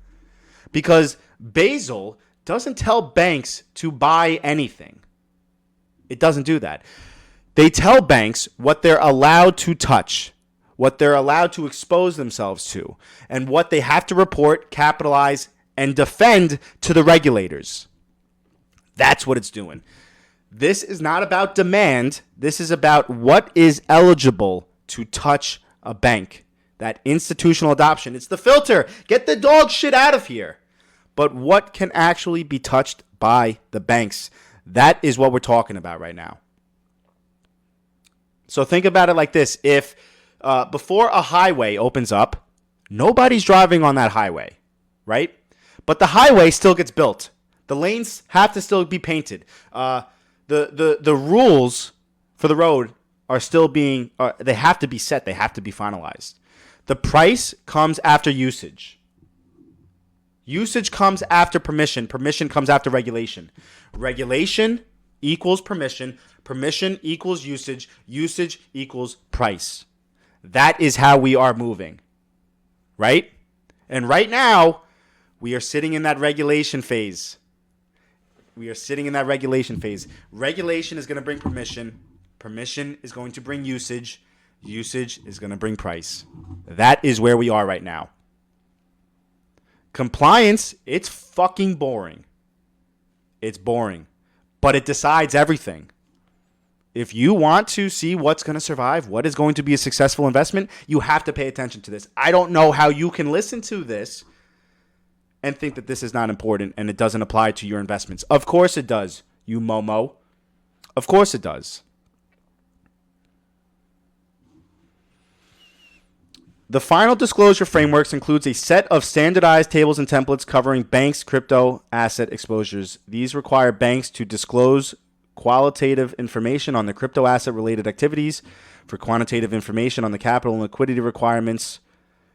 Because Basel doesn't tell banks to buy anything. It doesn't do that. They tell banks what they're allowed to touch, what they're allowed to expose themselves to, and what they have to report, capitalize, and defend to the regulators. That's what it's doing. This is not about demand. This is about what is eligible to touch a bank. That institutional adoption. It's the filter. Get the dog shit out of here. But what can actually be touched by the banks? That is what we're talking about right now. So think about it like this. If before a highway opens up, nobody's driving on that highway, right? But the highway still gets built. The lanes have to still be painted. The rules for the road are still being, they have to be set. They have to be finalized. The price comes after usage. Usage comes after permission. Permission comes after regulation. Regulation equals permission. Permission equals usage. Usage equals price. That is how we are moving. Right? And right now, we are sitting in that regulation phase. Regulation is going to bring permission. Permission is going to bring usage. Usage is going to bring price. That is where we are right now. Compliance, it's fucking boring. It's boring. But it decides everything. If you want to see what's going to survive, what is going to be a successful investment, you have to pay attention to this. I don't know how you can listen to this and think that this is not important and it doesn't apply to your investments. Of course it does, you Momo. Of course it does. The final disclosure frameworks includes a set of standardized tables and templates covering banks' crypto asset exposures. These require banks to disclose qualitative information on the crypto asset related activities for quantitative information on the capital and liquidity requirements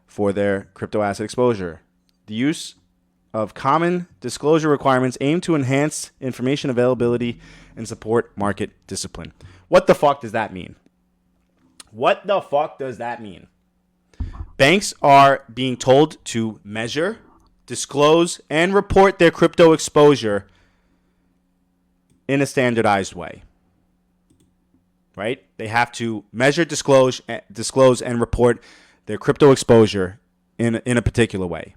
for their crypto asset exposure. The use of common disclosure requirements aim to enhance information availability and support market discipline. What the fuck does that mean? What the fuck does that mean? Banks are being told to measure, disclose, and report their crypto exposure in a standardized way. Right? They have to measure, disclose, and report their crypto exposure in a particular way.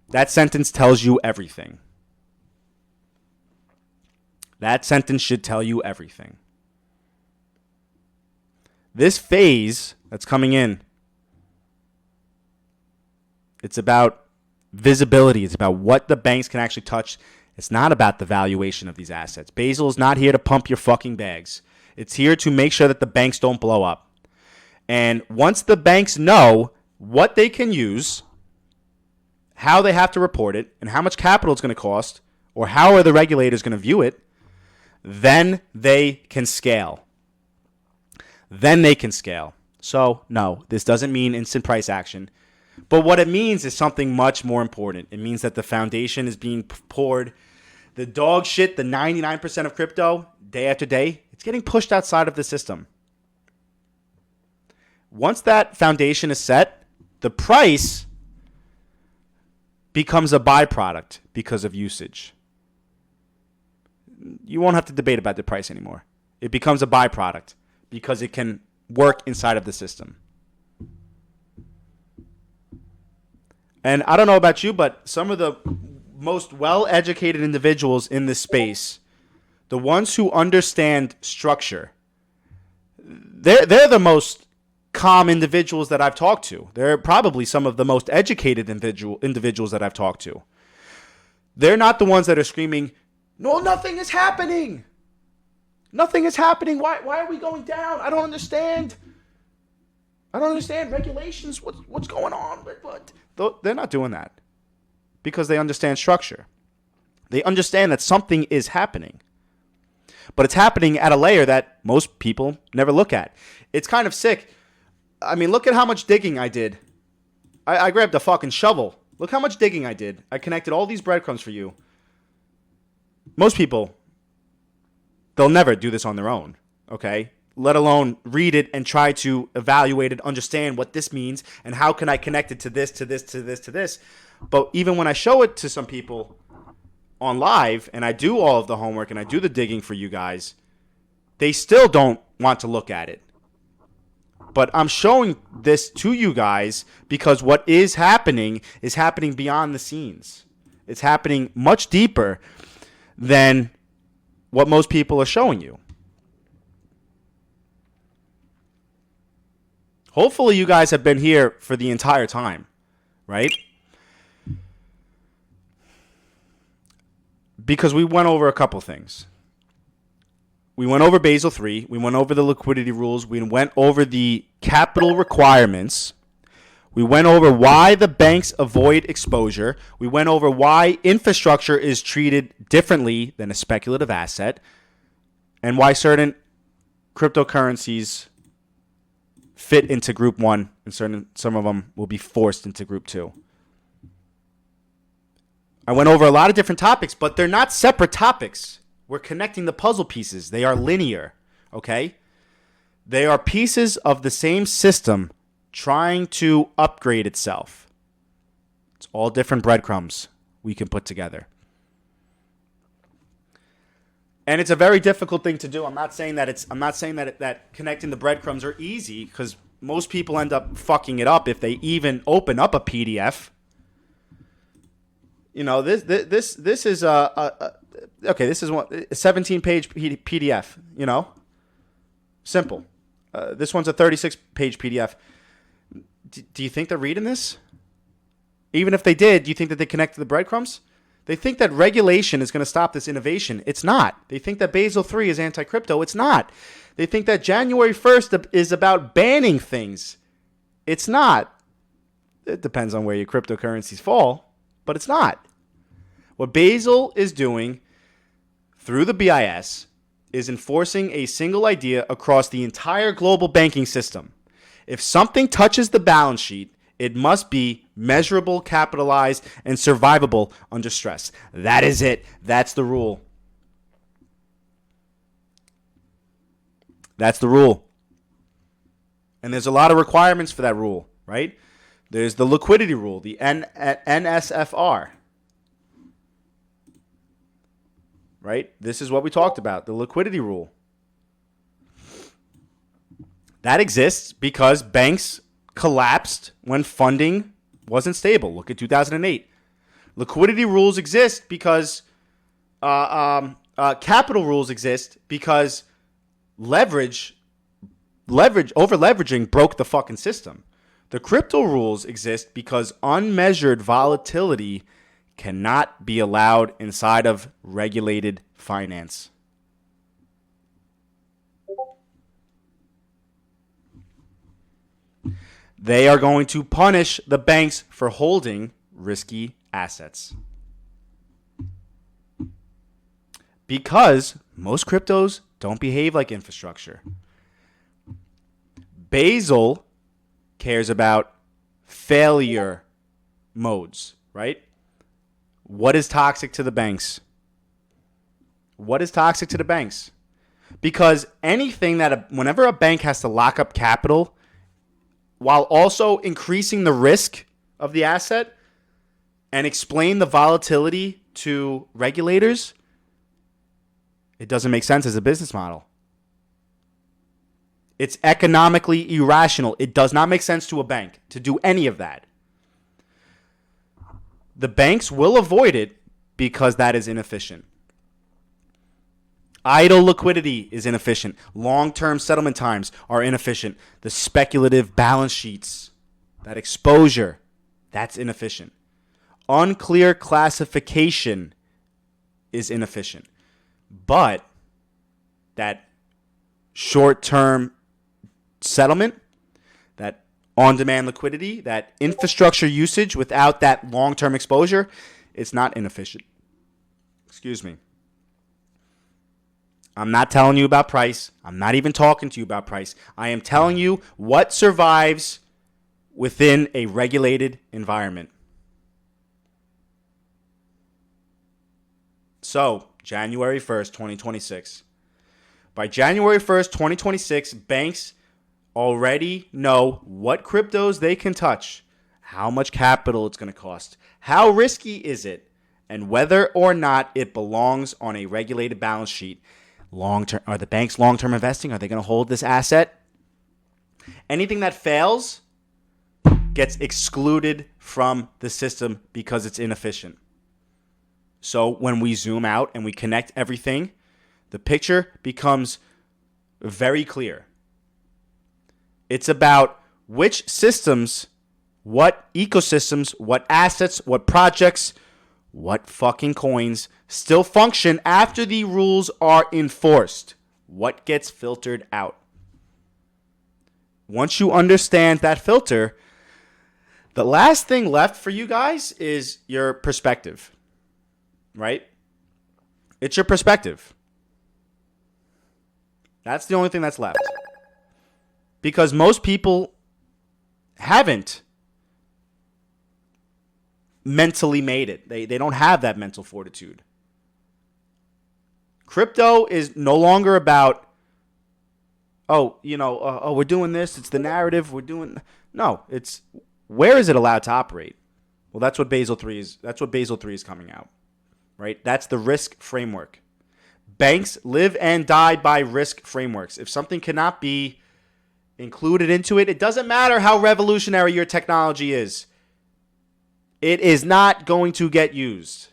That sentence tells you everything. That sentence should tell you everything. This phase that's coming in, it's about visibility. It's about what the banks can actually touch. It's not about the valuation of these assets. Basel is not here to pump your fucking bags. It's here to make sure that the banks don't blow up. And once the banks know what they can use, how they have to report it, and how much capital it's going to cost, or how are the regulators going to view it, then they can scale. So, no, this doesn't mean instant price action. But what it means is something much more important. It means that the foundation is being poured. The dog shit, the 99% of crypto, day after day, it's getting pushed outside of the system. Once that foundation is set, the price becomes a byproduct because of usage. You won't have to debate about the price anymore. It becomes a byproduct because it can work inside of the system. And I don't know about you, but some of the most well-educated individuals in this space, the ones who understand structure, they're the most calm individuals that I've talked to. They're probably some of the most educated individuals that I've talked to. They're not the ones that are screaming, "No, nothing is happening. Nothing is happening. Why are we going down? I don't understand. Regulations. What's going on? What?" They're not doing that because they understand structure. They understand that something is happening. But it's happening at a layer that most people never look at. It's kind of sick. I mean, look at how much digging I did. I grabbed a fucking shovel. Look how much digging I did. I connected all these breadcrumbs for you. Most people, they'll never do this on their own, okay? Let alone read it and try to evaluate it, understand what this means, and how can I connect it to this, to this, to this, to this. But even when I show it to some people on live, and I do all of the homework, and I do the digging for you guys, they still don't want to look at it. But I'm showing this to you guys because what is happening beyond the scenes. It's happening much deeper than what most people are showing you. Hopefully you guys have been here for the entire time, right? Because we went over a couple things. We went over Basel III. We went over the liquidity rules. We went over the capital requirements. We went over why the banks avoid exposure. We went over why infrastructure is treated differently than a speculative asset, and why certain cryptocurrencies fit into group 1 and some of them will be forced into group 2. I went over a lot of different topics, but they're not separate topics. We're connecting the puzzle pieces. They are linear, okay? They are pieces of the same system trying to upgrade itself. It's all different breadcrumbs we can put together. And it's a very difficult thing to do. I'm not saying that connecting the breadcrumbs are easy, because most people end up fucking it up if they even open up a PDF. This is okay. This is a 17-page PDF. Simple. This one's a 36-page PDF. Do you think they're reading this? Even if they did, do you think that they connected the breadcrumbs? They think that regulation is going to stop this innovation. It's not. They think that Basel III is anti-crypto. It's not. They think that January 1st is about banning things. It's not. It depends on where your cryptocurrencies fall, but it's not. What Basel is doing through the BIS is enforcing a single idea across the entire global banking system. If something touches the balance sheet, it must be measurable, capitalized, and survivable under stress. That is it. That's the rule. That's the rule. And there's a lot of requirements for that rule, right? There's the liquidity rule, the NSFR. Right? This is what we talked about, the liquidity rule. That exists because banks collapsed when funding wasn't stable. Look at 2008. Liquidity rules exist because capital rules exist because over leveraging broke the fucking system. The crypto rules exist because unmeasured volatility cannot be allowed inside of regulated finance. They are going to punish the banks for holding risky assets. Because most cryptos don't behave like infrastructure. Basel cares about failure modes, right? What is toxic to the banks? What is toxic to the banks? Because anything whenever a bank has to lock up capital while also increasing the risk of the asset and explain the volatility to regulators, it doesn't make sense as a business model. It's economically irrational. It does not make sense to a bank to do any of that. The banks will avoid it because that is inefficient. Idle liquidity is inefficient. Long-term settlement times are inefficient. The speculative balance sheets, that exposure, that's inefficient. Unclear classification is inefficient. But that short-term settlement, that on-demand liquidity, that infrastructure usage without that long-term exposure, it's not inefficient. Excuse me. I'm not telling you about price. I'm not even talking to you about price. I am telling you what survives within a regulated environment. So, January 1st, 2026. By January 1st, 2026, banks already know what cryptos they can touch, how much capital it's going to cost, how risky is it, and whether or not it belongs on a regulated balance sheet. Long-term, are the banks long-term investing? Are they going to hold this asset? Anything that fails gets excluded from the system because it's inefficient. So when we zoom out and we connect everything, the picture becomes very clear. It's about which systems, what ecosystems, what assets, what projects, what fucking coins still function after the rules are enforced. What gets filtered out? Once you understand that filter, the last thing left for you guys is your perspective. Right? It's your perspective. That's the only thing that's left. Because most people haven't mentally made it. They don't have that mental fortitude. Crypto is no longer about, we're doing this. It's the narrative. No, it's where is it allowed to operate? Well, that's what Basel III is. That's what Basel III is coming out. Right? That's the risk framework. Banks live and die by risk frameworks. If something cannot be included into it, it doesn't matter how revolutionary your technology is. It is not going to get used.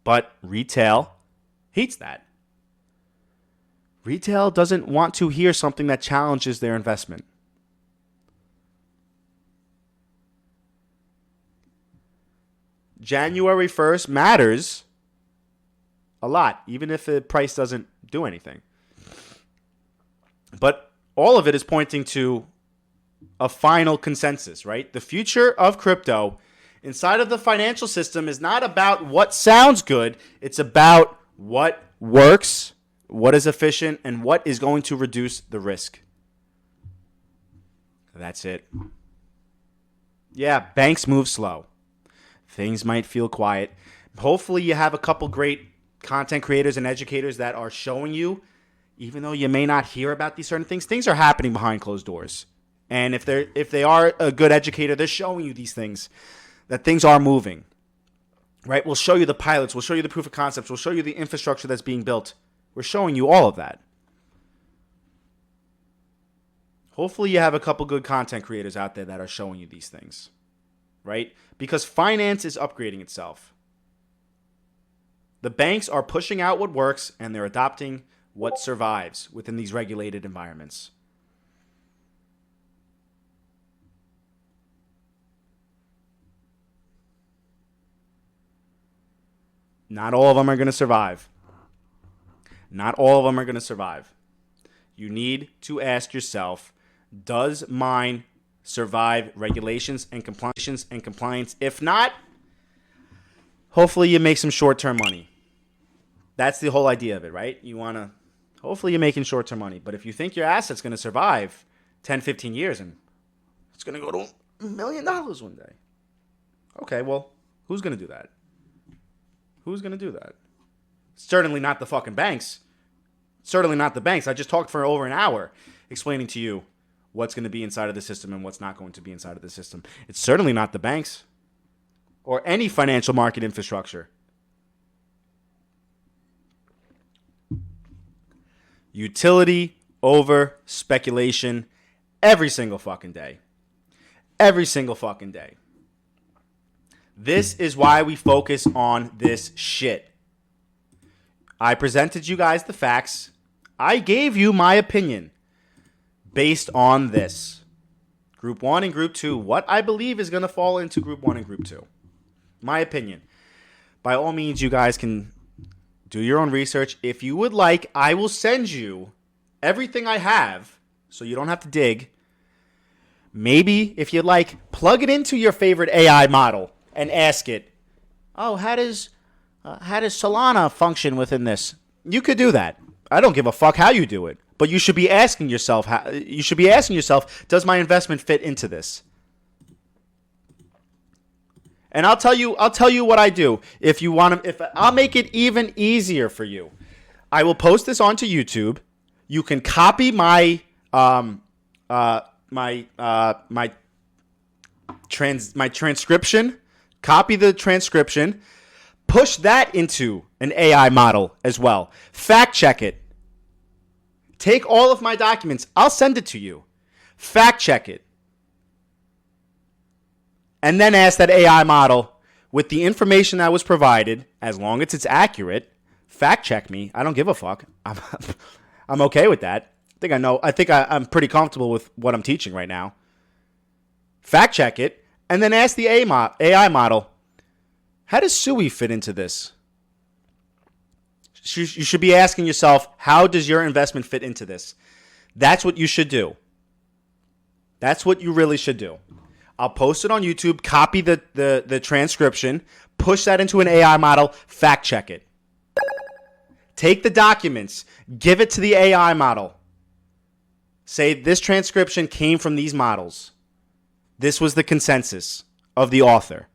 But retail hates that. Retail doesn't want to hear something that challenges their investment. January 1st matters a lot, even if the price doesn't do anything. But all of it is pointing to a final consensus, right? The future of crypto inside of the financial system is not about what sounds good. It's about what works, what is efficient, and what is going to reduce the risk. That's it. Yeah, banks move slow. Things might feel quiet. Hopefully you have a couple great content creators and educators that are showing you, even though you may not hear about these certain things are happening behind closed doors. And if they are a good educator, they're showing you these things, that things are moving. Right? We'll show you the pilots, we'll show you the proof of concepts, we'll show you the infrastructure that's being built. We're showing you all of that. Hopefully you have a couple good content creators out there that are showing you these things. Right? Because finance is upgrading itself. The banks are pushing out what works and they're adopting what survives within these regulated environments. Not all of them are going to survive. Not all of them are going to survive. You need to ask yourself, does mine survive regulations and compliance? If not, hopefully you make some short-term money. That's the whole idea of it, right? Hopefully you're making short-term money. But if you think your asset's going to survive 10, 15 years and it's going to go to $1 million one day. Okay, well, who's going to do that? Who's going to do that? Certainly not the fucking banks. Certainly not the banks. I just talked for over an hour explaining to you what's going to be inside of the system and what's not going to be inside of the system. It's certainly not the banks or any financial market infrastructure. Utility over speculation every single fucking day. Every single fucking day. This is why we focus on this shit. I presented you guys the facts. I gave you my opinion based on this. Group 1 and Group 2, what I believe is going to fall into Group 1 and Group 2. My opinion. By all means, you guys can do your own research. If you would like, I will send you everything I have so you don't have to dig. Maybe, if you'd like, plug it into your favorite AI model and ask it, oh, how does Solana function within this? You could do that. I don't give a fuck how you do it. But you should be asking yourself, does my investment fit into this? And I'll tell you what I do. If you want to, if I'll make it even easier for you, I will post this onto YouTube. You can copy my transcription, copy the transcription, push that into an AI model as well. Fact check it. Take all of my documents. I'll send it to you. Fact check it. And then ask that AI model with the information that was provided, as long as it's accurate, fact check me. I don't give a fuck. I'm okay with that. I think I'm pretty comfortable with what I'm teaching right now. Fact check it, and then ask the AI model, how does SUI fit into this? You should be asking yourself, how does your investment fit into this? That's what you should do. That's what you really should do. I'll post it on YouTube, copy the transcription, push that into an AI model, fact check it. Take the documents, give it to the AI model. Say this transcription came from these models. This was the consensus of the author.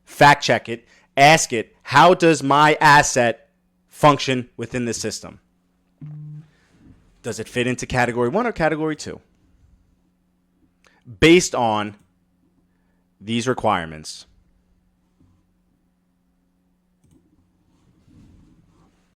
Fact check it, ask it, how does my asset function within this system? Does it fit into category 1 or category 2? Based on these requirements.